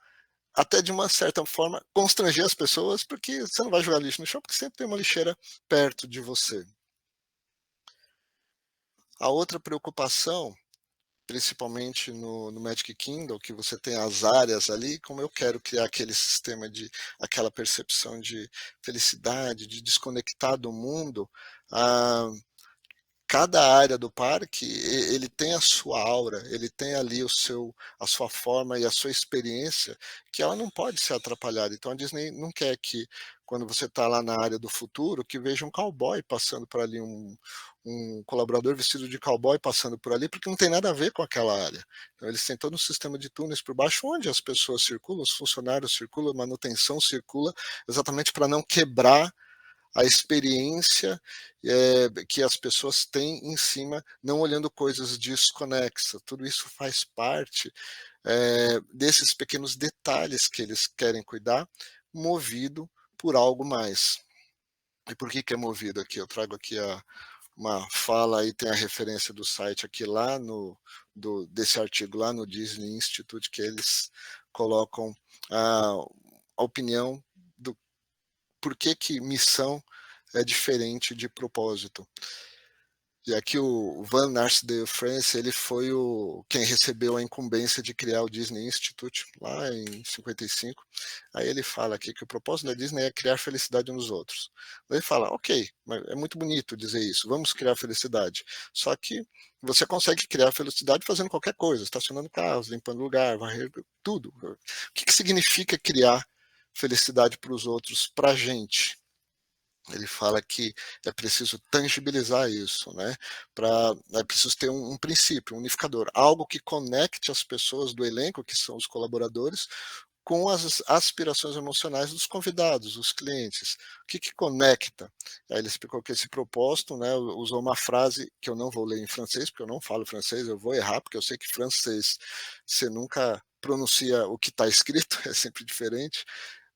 até de uma certa forma, constranger as pessoas, porque você não vai jogar lixo no chão, porque sempre tem uma lixeira perto de você. A outra preocupação, principalmente no Magic Kingdom, que você tem as áreas ali, como eu quero criar aquele sistema aquela percepção de felicidade, de desconectar do mundo, cada área do parque, ele tem a sua aura, ele tem ali a sua forma e a sua experiência, que ela não pode ser atrapalhada. Então a Disney não quer que, quando você está lá na área do futuro, que veja um cowboy passando por ali, um colaborador vestido de cowboy passando por ali, porque não tem nada a ver com aquela área. Então eles têm todo um sistema de túneis por baixo, onde as pessoas circulam, os funcionários circulam, a manutenção circula, exatamente para não quebrar a experiência que as pessoas têm em cima, não olhando coisas desconexas. Tudo isso faz parte desses pequenos detalhes que eles querem cuidar, movido por algo mais. E por que é movido aqui? Eu trago aqui uma fala, aí tem a referência do site aqui lá desse artigo lá no Disney Institute, que eles colocam a opinião do por que missão é diferente de propósito. E aqui o Van Arsdale France, ele foi quem recebeu a incumbência de criar o Disney Institute lá em 55. Aí ele fala aqui que o propósito da Disney é criar felicidade nos outros. Aí ele fala, ok, mas é muito bonito dizer isso, vamos criar felicidade. Só que você consegue criar felicidade fazendo qualquer coisa, estacionando carros, limpando lugar, varrendo, tudo. O que significa criar felicidade para os outros, para a gente? Ele fala que é preciso tangibilizar isso, né? É preciso ter um princípio, um unificador, algo que conecte as pessoas do elenco, que são os colaboradores, com as aspirações emocionais dos convidados, os clientes. O que conecta? Aí ele explicou que esse propósito, né, usou uma frase que eu não vou ler em francês, porque eu não falo francês, eu vou errar, porque eu sei que francês você nunca pronuncia o que está escrito, é sempre diferente,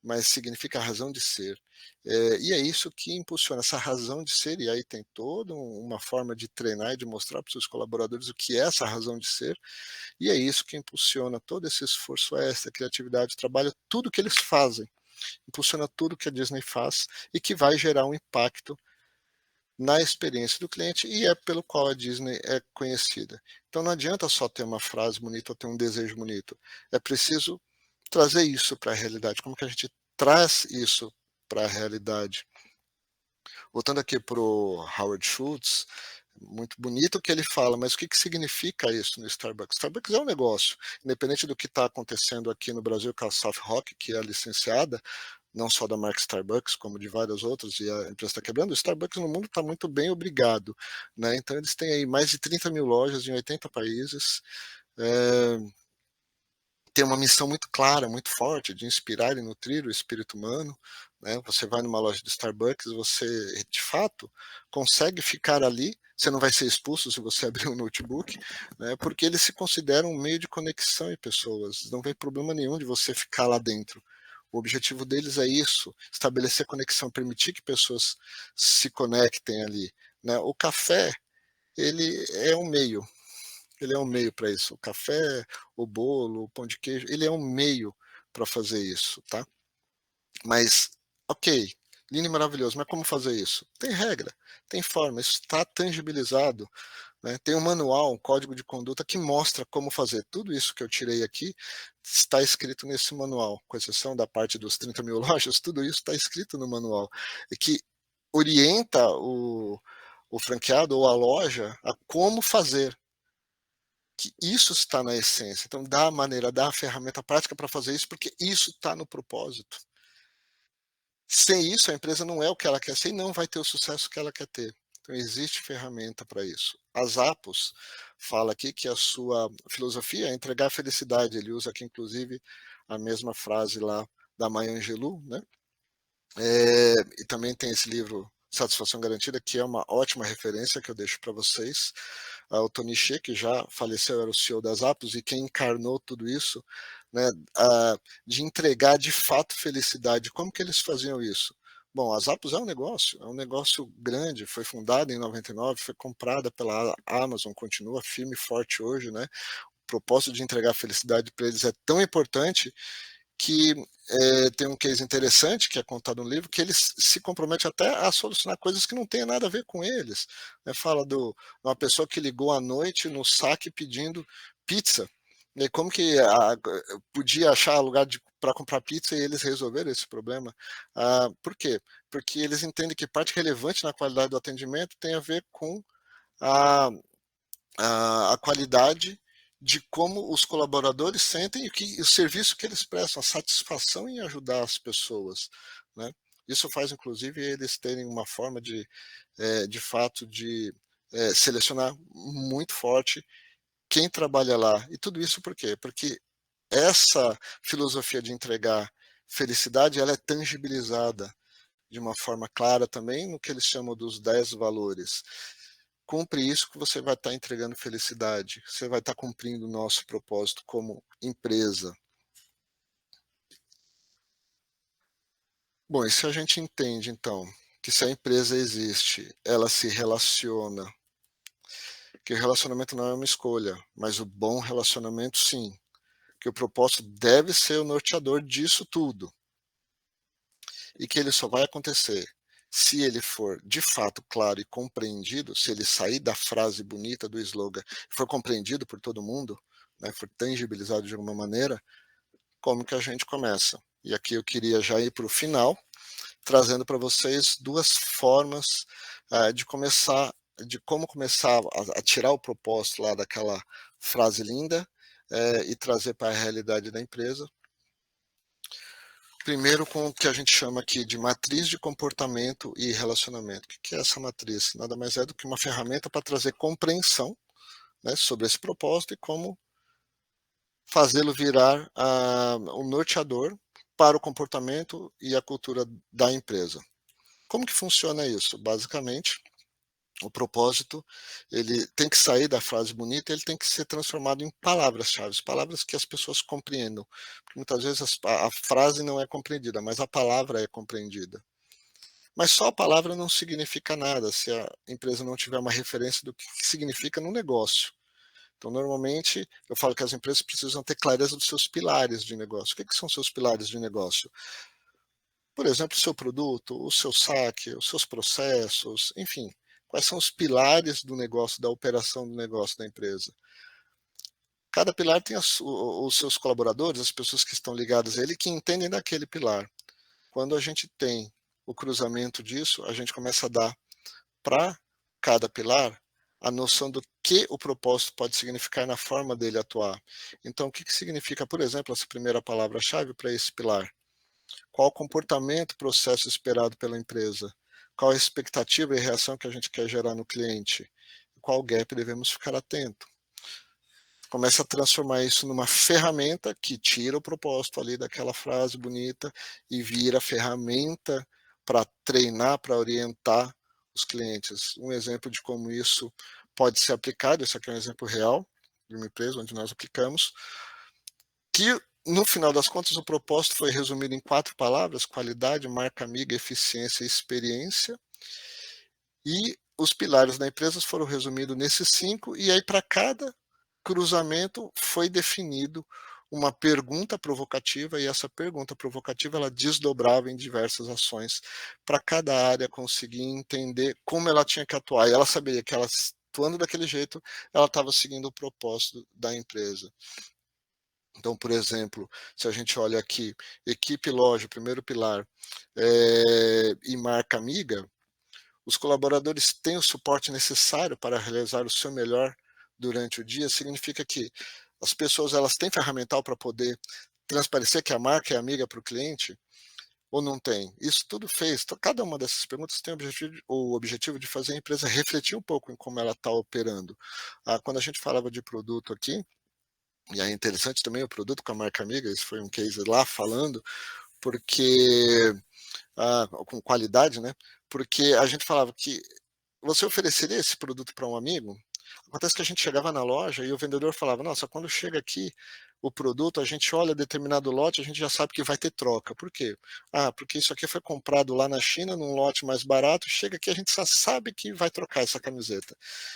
mas significa razão de ser. E é isso que impulsiona essa razão de ser, e aí tem toda uma forma de treinar e de mostrar para os seus colaboradores o que é essa razão de ser, e é isso que impulsiona todo esse esforço extra, criatividade, trabalho, tudo que eles fazem, impulsiona tudo que a Disney faz e que vai gerar um impacto na experiência do cliente, e é pelo qual a Disney é conhecida. Então não adianta só ter uma frase bonita ou ter um desejo bonito, é preciso trazer isso para a realidade. Como que a gente traz isso para a realidade? Voltando aqui para o Howard Schultz, muito bonito o que ele fala, mas o que significa isso no Starbucks? Starbucks é um negócio, independente do que está acontecendo aqui no Brasil com a South Rock, que é a licenciada, não só da marca Starbucks, como de várias outras, e a empresa está quebrando. O Starbucks no mundo está muito bem, obrigado. Né? Então, eles têm aí mais de 30 mil lojas em 80 países, tem uma missão muito clara, muito forte, de inspirar e nutrir o espírito humano. Né? Você vai numa loja de Starbucks, você, de fato, consegue ficar ali, você não vai ser expulso se você abrir um notebook, né? Porque eles se consideram um meio de conexão em pessoas, não tem problema nenhum de você ficar lá dentro. O objetivo deles é isso, estabelecer conexão, permitir que pessoas se conectem ali. Né? O café, ele é um meio, para isso. O café, o bolo, o pão de queijo, ele é um meio para fazer isso, tá? Mas, ok, lindo e maravilhoso, mas como fazer isso? Tem regra, tem forma, isso está tangibilizado. Né? Tem um manual, um código de conduta que mostra como fazer. Tudo isso que eu tirei aqui está escrito nesse manual, com exceção da parte dos 30 mil lojas, tudo isso está escrito no manual, e que orienta o franqueado ou a loja a como fazer. Que isso está na essência. Então, dá a maneira, dá a ferramenta prática para fazer isso, porque isso está no propósito. Sem isso, a empresa não é o que ela quer ser e não vai ter o sucesso que ela quer ter. Então, existe ferramenta para isso. A Zappos fala aqui que a sua filosofia é entregar felicidade. Ele usa aqui, inclusive, a mesma frase lá da Maya Angelou, né? E também tem esse livro, Satisfação Garantida, que é uma ótima referência que eu deixo para vocês. O Tony Hsieh, que já faleceu, era o CEO das Zappos, e quem encarnou tudo isso, né, de entregar de fato felicidade. Como que eles faziam isso? Bom, a Zappos é um negócio grande, foi fundada em 99, foi comprada pela Amazon, continua firme e forte hoje, né? O propósito de entregar felicidade para eles é tão importante que tem um case interessante que é contado no livro, que eles se comprometem até a solucionar coisas que não têm nada a ver com eles. Né? Fala de uma pessoa que ligou à noite no saque pedindo pizza. E como que podia achar lugar para comprar pizza e eles resolveram esse problema? Por quê? Porque eles entendem que parte relevante na qualidade do atendimento tem a ver com a, a qualidade de como os colaboradores sentem o serviço que eles prestam, a satisfação em ajudar as pessoas. Né? Isso faz, inclusive, eles terem uma forma de fato, de selecionar muito forte quem trabalha lá. E tudo isso por quê? Porque essa filosofia de entregar felicidade, ela é tangibilizada. de uma forma clara também no que eles chamam dos 10 valores. Cumpre isso que você vai estar entregando felicidade, você vai estar cumprindo o nosso propósito como empresa. Bom, e se a gente entende, então, que se a empresa existe, ela se relaciona, que o relacionamento não é uma escolha, mas o bom relacionamento sim, que o propósito deve ser o norteador disso tudo, e que ele só vai acontecer se ele for de fato claro e compreendido, se ele sair da frase bonita do slogan, for compreendido por todo mundo, né, for tangibilizado de alguma maneira, como que a gente começa? E aqui eu queria já ir para o final, trazendo para vocês duas formas de começar, de como começar a tirar o propósito lá daquela frase linda e trazer para a realidade da empresa. Primeiro com o que a gente chama aqui de matriz de comportamento e relacionamento. O que é essa matriz? Nada mais é do que uma ferramenta para trazer compreensão, né, sobre esse propósito e como fazê-lo virar um norteador para o comportamento e a cultura da empresa. Como que funciona isso? Basicamente, o propósito, ele tem que sair da frase bonita, ele tem que ser transformado em palavras-chave, palavras que as pessoas compreendam. Porque muitas vezes a frase não é compreendida, mas a palavra é compreendida. Mas só a palavra não significa nada se a empresa não tiver uma referência do que significa no negócio. Então, normalmente, eu falo que as empresas precisam ter clareza dos seus pilares de negócio. O que são seus pilares de negócio? Por exemplo, o seu produto, o seu saque, os seus processos, enfim, quais são os pilares do negócio, da operação do negócio da empresa. Cada pilar tem os seus colaboradores, as pessoas que estão ligadas a ele, que entendem daquele pilar. Quando a gente tem o cruzamento disso, a gente começa a dar para cada pilar a noção do que o propósito pode significar na forma dele atuar. Então, o que significa, por exemplo, essa primeira palavra-chave para esse pilar? Qual o comportamento, processo esperado pela empresa? Qual a expectativa e reação que a gente quer gerar no cliente? Qual gap devemos ficar atento? Começa a transformar isso numa ferramenta que tira o propósito ali daquela frase bonita e vira ferramenta para treinar, para orientar os clientes. Um exemplo de como isso pode ser aplicado, esse aqui é um exemplo real de uma empresa onde nós aplicamos, que no final das contas o propósito foi resumido em 4 palavras: qualidade, marca amiga, eficiência e experiência. E os pilares da empresa foram resumidos nesses 5, e aí para cada cruzamento foi definido uma pergunta provocativa, e essa pergunta provocativa ela desdobrava em diversas ações para cada área conseguir entender como ela tinha que atuar. E ela sabia que ela atuando daquele jeito, ela estava seguindo o propósito da empresa. Então, por exemplo, se a gente olha aqui, equipe loja, primeiro pilar, e marca amiga, os colaboradores têm o suporte necessário para realizar o seu melhor durante o dia, significa que as pessoas elas têm ferramental para poder transparecer que a marca é amiga para o cliente ou não tem? Isso tudo fez, cada uma dessas perguntas tem o objetivo de fazer a empresa refletir um pouco em como ela está operando. Quando a gente falava de produto aqui, e é interessante também o produto com a marca amiga, isso foi um case lá falando, porque com qualidade, né? Porque a gente falava que você ofereceria esse produto para um amigo? Acontece que a gente chegava na loja e o vendedor falava: nossa, quando chega aqui o produto, a gente olha determinado lote, a gente já sabe que vai ter troca. Por quê? Porque isso aqui foi comprado lá na China, num lote mais barato, chega aqui a gente só sabe que vai trocar essa camiseta.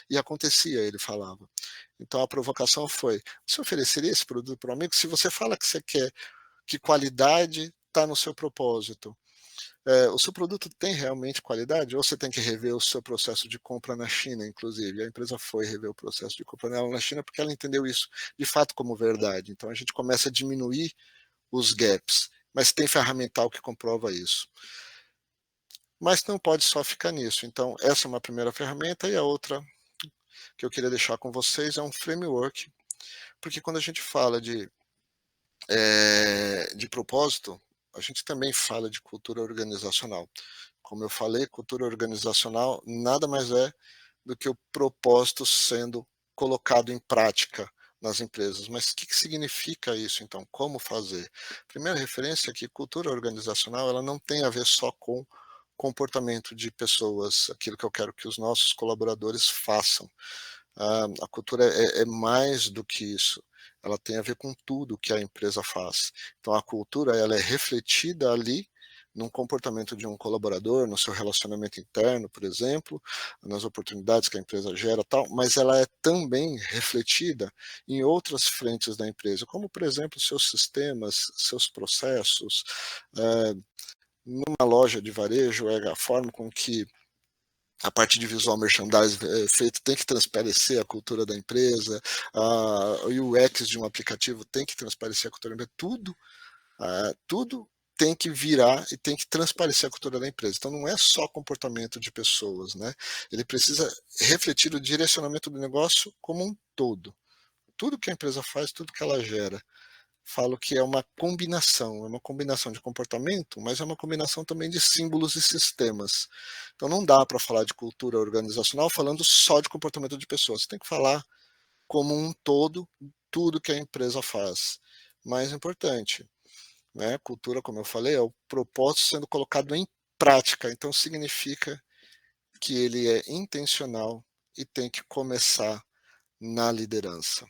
E acontecia, ele falava. Então a provocação foi: você ofereceria esse produto para um amigo? Se você fala que você quer que qualidade está no seu propósito, o seu produto tem realmente qualidade? Ou você tem que rever o seu processo de compra na China, inclusive? A empresa foi rever o processo de compra dela na China porque ela entendeu isso de fato como verdade. Então a gente começa a diminuir os gaps, mas tem ferramental que comprova isso. Mas não pode só ficar nisso. Então essa é uma primeira ferramenta, e a outra que eu queria deixar com vocês é um framework, porque quando a gente fala de propósito, a gente também fala de cultura organizacional. Como eu falei, cultura organizacional nada mais é do que o propósito sendo colocado em prática nas empresas. Mas o que significa isso, então? Como fazer? Primeira referência é que cultura organizacional ela não tem a ver só com comportamento de pessoas, aquilo que eu quero que os nossos colaboradores façam. A cultura é mais do que isso, ela tem a ver com tudo que a empresa faz. Então a cultura ela é refletida ali num comportamento de um colaborador, no seu relacionamento interno, por exemplo, nas oportunidades que a empresa gera, tal, mas ela é também refletida em outras frentes da empresa, como por exemplo seus sistemas, seus processos. Numa loja de varejo é a forma com que a parte de visual merchandising feito tem que transparecer a cultura da empresa, o UX de um aplicativo tem que transparecer a cultura da empresa, tudo tem que virar e tem que transparecer a cultura da empresa. Então não é só comportamento de pessoas, né? Ele precisa refletir o direcionamento do negócio como um todo. Tudo que a empresa faz, tudo que ela gera. Falo que é uma combinação de comportamento, mas é uma combinação também de símbolos e sistemas. Então não dá para falar de cultura organizacional falando só de comportamento de pessoas. Você tem que falar como um todo, tudo que a empresa faz. Mais importante, né? Cultura, como eu falei, é o propósito sendo colocado em prática. Então significa que ele é intencional e tem que começar na liderança.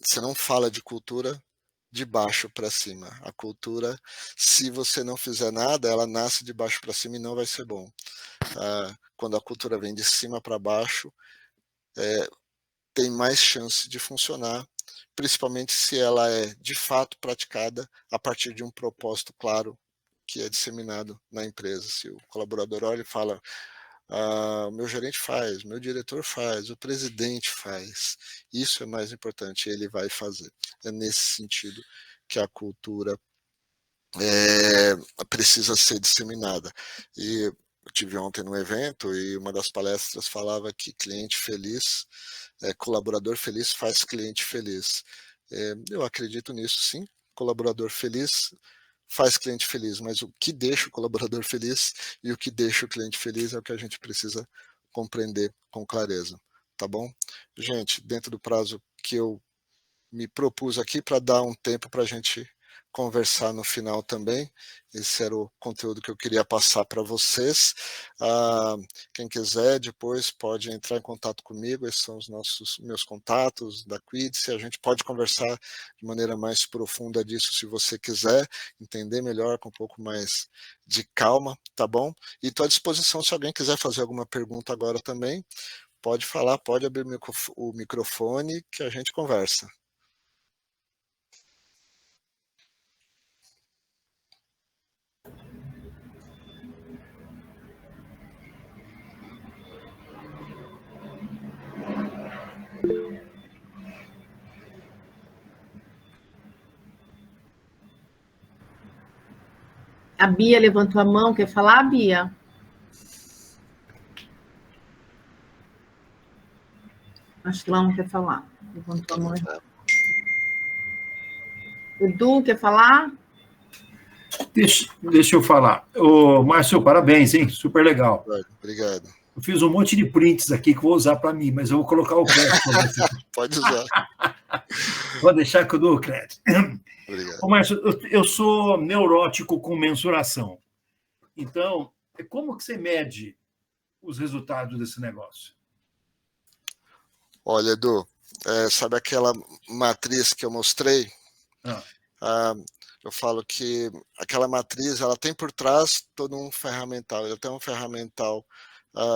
Você não fala de cultura de baixo para cima. A cultura, se você não fizer nada, ela nasce de baixo para cima e não vai ser bom. Quando a cultura vem de cima para baixo, tem mais chance de funcionar, principalmente se ela é de fato praticada a partir de um propósito claro que é disseminado na empresa. Se o colaborador olha e fala, o meu gerente faz, meu diretor faz, o presidente faz, isso é mais importante, ele vai fazer. É nesse sentido que a cultura precisa ser disseminada. E eu tive ontem num evento e uma das palestras falava que cliente feliz, colaborador feliz faz cliente feliz. Eu acredito nisso, sim. Colaborador feliz faz cliente feliz, mas o que deixa o colaborador feliz e o que deixa o cliente feliz é o que a gente precisa compreender com clareza, tá bom? Gente, dentro do prazo que eu me propus aqui para dar um tempo para a gente conversar no final também. Esse era o conteúdo que eu queria passar para vocês. Quem quiser depois pode entrar em contato comigo, esses são os meus contatos da Quids, a gente pode conversar de maneira mais profunda disso se você quiser, entender melhor com um pouco mais de calma, tá bom? E estou à disposição se alguém quiser fazer alguma pergunta agora também, pode falar, pode abrir o microfone que a gente conversa. A Bia levantou a mão, quer falar, Bia? Acho que ela não quer falar. Levantou a mão. Edu, quer falar? Deixa eu falar. Ô, Márcio, parabéns, hein? Super legal. Obrigado. Eu fiz um monte de prints aqui que vou usar para mim, mas eu vou colocar o crédito para você. Pode usar. Vou deixar que eu dou o crédito. Obrigado. Ô, Márcio, eu sou neurótico com mensuração. Então, como que você mede os resultados desse negócio? Olha, Edu, sabe aquela matriz que eu mostrei? Eu falo que aquela matriz ela tem por trás todo um ferramental. Ele tem um ferramental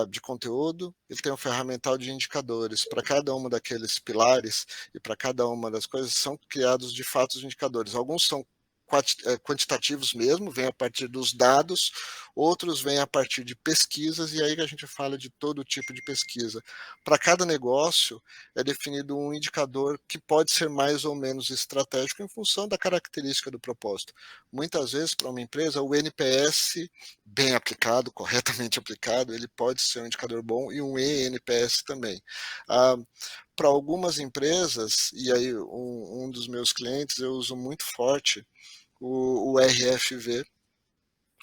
de conteúdo, ele tem um ferramental de indicadores. Para cada uma daqueles pilares e para cada uma das coisas são criados de fato os indicadores. Alguns são quantitativos mesmo, vêm a partir dos dados, outros vêm a partir de pesquisas, e aí que a gente fala de todo tipo de pesquisa. Para cada negócio é definido um indicador que pode ser mais ou menos estratégico em função da característica do propósito. Muitas vezes, para uma empresa, o NPS, bem aplicado, corretamente aplicado, ele pode ser um indicador bom, e um eNPS também. Para algumas empresas, e aí um dos meus clientes, eu uso muito forte o RFV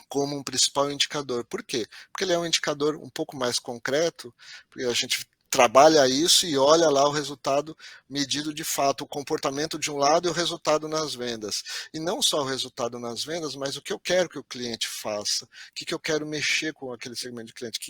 como um principal indicador. Por quê? Porque ele é um indicador um pouco mais concreto, porque a gente trabalha isso e olha lá o resultado medido de fato, o comportamento de um lado e o resultado nas vendas. E não só o resultado nas vendas, mas o que eu quero que o cliente faça, o que eu quero mexer com aquele segmento de cliente,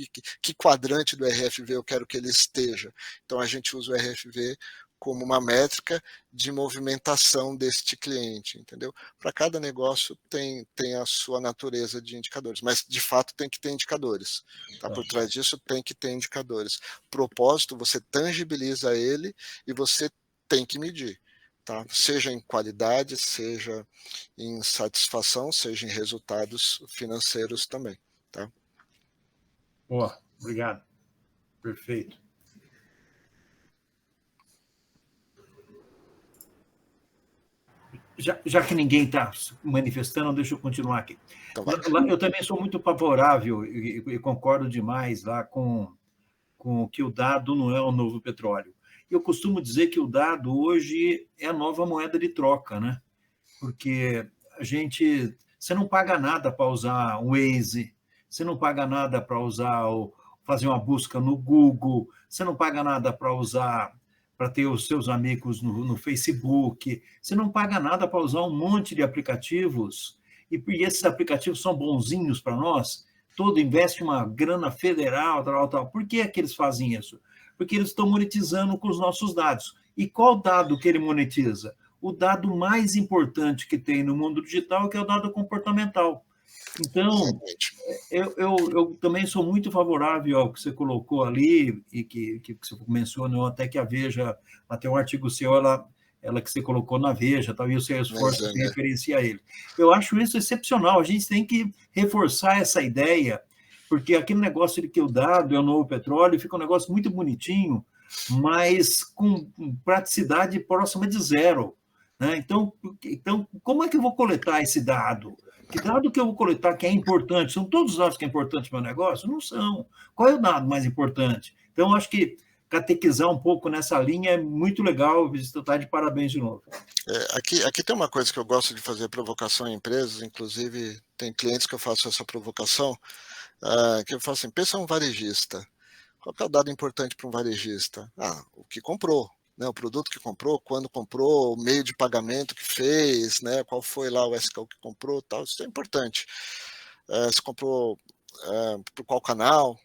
que quadrante do RFV eu quero que ele esteja. Então a gente usa o RFV como uma métrica de movimentação deste cliente, entendeu? Para cada negócio tem a sua natureza de indicadores, mas de fato tem que ter indicadores, tá? Por trás disso tem que ter indicadores. Propósito, você tangibiliza ele e você tem que medir, tá? Seja em qualidade, seja em satisfação, seja em resultados financeiros também, tá? Boa, obrigado. Perfeito. Já que ninguém está manifestando, deixa eu continuar aqui. Então, eu também sou muito favorável e concordo demais lá com que o dado não é o novo petróleo. Eu costumo dizer que o dado hoje é a nova moeda de troca, né? Porque você não paga nada para usar o Waze, você não paga nada para fazer uma busca no Google, você não paga nada para ter os seus amigos no Facebook, você não paga nada para usar um monte de aplicativos, e esses aplicativos são bonzinhos para nós, todo investe uma grana federal, tal. Por que é que eles fazem isso? Porque eles estão monetizando com os nossos dados. E qual dado que ele monetiza? O dado mais importante que tem no mundo digital, que é o dado comportamental. Então, eu também sou muito favorável ao que você colocou ali, e que você mencionou até que a Veja, até um artigo seu, ela que você colocou na Veja, tal, e o Salesforce se referencia a ele. Eu acho isso excepcional, a gente tem que reforçar essa ideia, porque aquele negócio de que o dado é o novo petróleo fica um negócio muito bonitinho, mas com praticidade próxima de zero, né? Então, como é que eu vou coletar esse dado? Que dado que eu vou coletar que é importante? São todos os dados que é importante para o meu negócio? Não são. Qual é o dado mais importante? Então, acho que catequizar um pouco nessa linha é muito legal, você está de parabéns de novo. Aqui tem uma coisa que eu gosto de fazer provocação em empresas, inclusive tem clientes que eu faço essa provocação, que eu falo assim, pensa um varejista. Qual que é o dado importante para um varejista? O que comprou. Né, o produto que comprou, quando comprou, o meio de pagamento que fez, né, qual foi lá o SKU que comprou, tal, isso é importante. Se comprou por qual canal,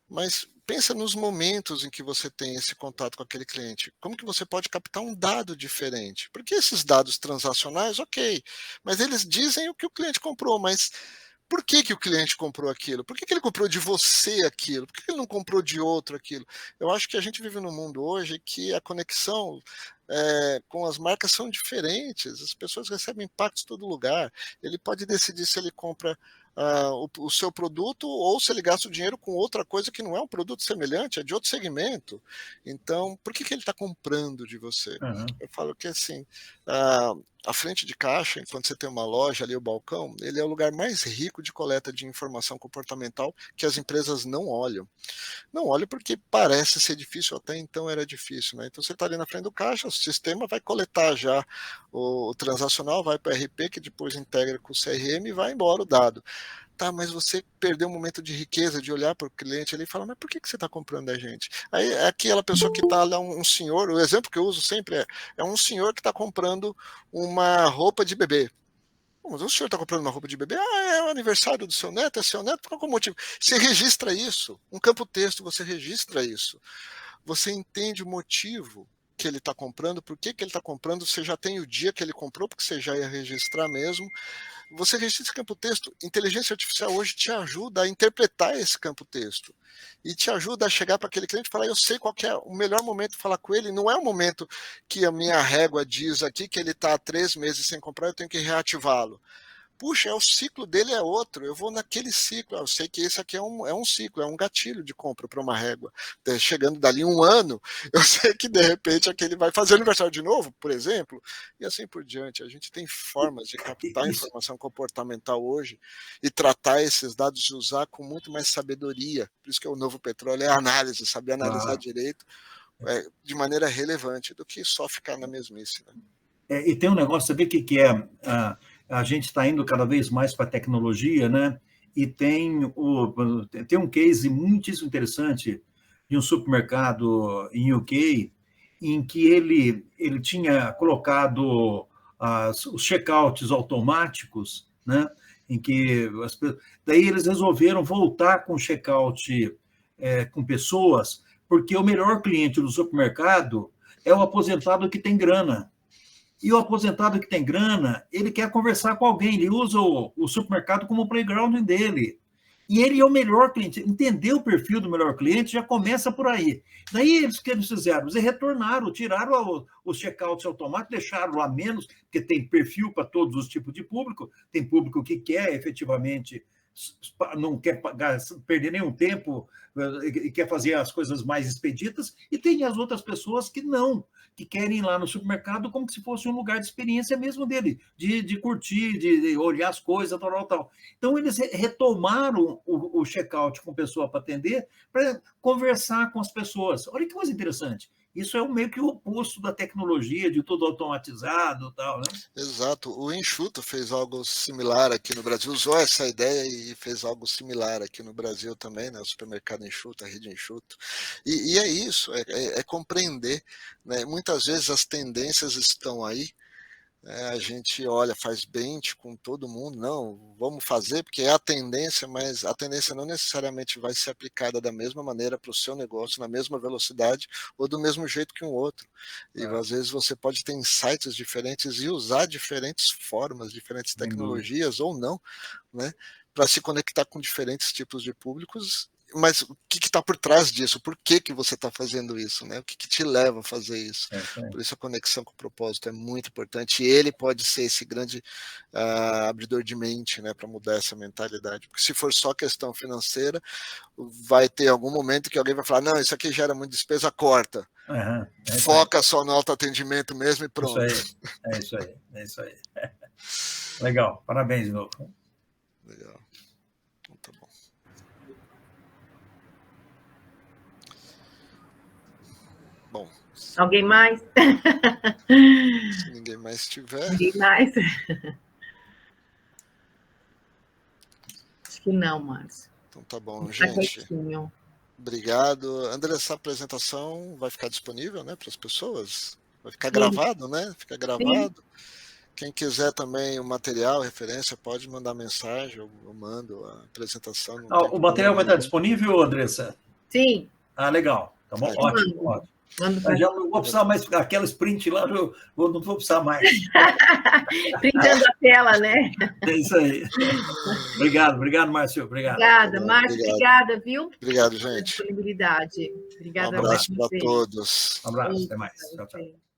mas pensa nos momentos em que você tem esse contato com aquele cliente. Como que você pode captar um dado diferente? Porque esses dados transacionais, ok, mas eles dizem o que o cliente comprou, mas por que o cliente comprou aquilo? Por que ele comprou de você aquilo? Por que ele não comprou de outro aquilo? Eu acho que a gente vive num mundo hoje que a conexão com as marcas são diferentes, as pessoas recebem impactos em todo lugar. Ele pode decidir se ele compra o seu produto ou se ele gasta o dinheiro com outra coisa que não é um produto semelhante, é de outro segmento. Então, por que ele está comprando de você? Uhum. Eu falo que assim, a frente de caixa, enquanto você tem uma loja ali, o balcão, ele é o lugar mais rico de coleta de informação comportamental que as empresas não olham. Não olham porque parece ser difícil, até então era difícil, né? Então você está ali na frente do caixa, o sistema vai coletar já o transacional, vai para o RP, que depois integra com o CRM e vai embora o dado. Tá, mas você perdeu um momento de riqueza, de olhar para o cliente ali e falar, mas por que você está comprando da gente? Aí é aquela pessoa que está lá, um senhor, o exemplo que eu uso sempre é um senhor que está comprando uma roupa de bebê. Mas o senhor está comprando uma roupa de bebê? É o aniversário do seu neto, é seu neto? Por qual motivo? Você registra isso. Um campo texto, você registra isso. Você entende o motivo que ele está comprando, por que ele está comprando, você já tem o dia que ele comprou, porque você já ia registrar mesmo. Você registra esse campo texto, inteligência artificial hoje te ajuda a interpretar esse campo texto e te ajuda a chegar para aquele cliente e falar, eu sei qual que é o melhor momento de falar com ele, não é o momento que a minha régua diz aqui que ele está há 3 meses sem comprar, eu tenho que reativá-lo. Puxa, o ciclo dele é outro, eu vou naquele ciclo, eu sei que esse aqui é um ciclo, é um gatilho de compra para uma régua. Chegando dali 1 ano, eu sei que de repente aquele vai fazer aniversário de novo, por exemplo, e assim por diante. A gente tem formas de captar informação comportamental hoje e tratar esses dados e usar com muito mais sabedoria. Por isso que o novo petróleo é a análise, saber analisar direito de maneira relevante do que só ficar na mesmice. Né? E tem um negócio, sabe o que é? A gente está indo cada vez mais para a tecnologia, né? E tem um case muitíssimo interessante de um supermercado em UK, em que ele tinha colocado os checkouts automáticos, né? Em que daí eles resolveram voltar com o checkout com pessoas, porque o melhor cliente do supermercado é o aposentado que tem grana. E o aposentado que tem grana, ele quer conversar com alguém, ele usa o supermercado como playground dele. E ele é o melhor cliente. Entender o perfil do melhor cliente já começa por aí. Daí, o que eles fizeram? Eles retornaram, tiraram os checkouts automáticos, deixaram lá menos, porque tem perfil para todos os tipos de público. Tem público que quer efetivamente, não quer perder nenhum tempo e quer fazer as coisas mais expeditas, e tem as outras pessoas que não, que querem ir lá no supermercado como se fosse um lugar de experiência mesmo dele, de curtir, de olhar as coisas, tal. Então, eles retomaram o check-out com pessoa para atender, para conversar com as pessoas. Olha que coisa interessante. Isso é meio que o oposto da tecnologia, de tudo automatizado, tal, né? Exato. O Enxuto fez algo similar aqui no Brasil, usou essa ideia e fez algo similar aqui no Brasil também, né? O supermercado Enxuto, a rede Enxuto. E é isso, é compreender, né? Muitas vezes as tendências estão aí, a gente olha, faz bench com todo mundo, não, vamos fazer porque é a tendência, mas a tendência não necessariamente vai ser aplicada da mesma maneira para o seu negócio, na mesma velocidade ou do mesmo jeito que um outro. E às vezes você pode ter insights diferentes e usar diferentes formas, diferentes tecnologias ou não, né, para se conectar com diferentes tipos de públicos. Mas o que está por trás disso? Por que você está fazendo isso? Né? O que te leva a fazer isso? Por isso a conexão com o propósito é muito importante. E ele pode ser esse grande abridor de mente, né, para mudar essa mentalidade. Porque se for só questão financeira, vai ter algum momento que alguém vai falar, não, isso aqui gera muita despesa, corta. Foca só no autoatendimento mesmo e pronto. É isso aí. Legal, parabéns de novo. Legal. Tá bom. Bom. Alguém mais? Se ninguém mais tiver. Ninguém mais? Acho que não, Márcio. Então tá bom, gente. Obrigado. André, essa apresentação vai ficar disponível, né, para as pessoas? Vai ficar gravado, né? Fica gravado. Quem quiser também o material, referência, pode mandar mensagem, eu mando a apresentação. O material vai estar disponível, Andressa? Sim. Legal. Tá bom? Ótimo. Já não vou precisar mais, aquela sprint lá, eu não vou precisar mais. Printando a tela, né? É isso aí. Obrigado, Márcio. Obrigada, Márcio. Obrigada, viu? Obrigado, gente. Disponibilidade. Obrigada. Um abraço para todos. Um abraço, até mais. Tchau, tchau.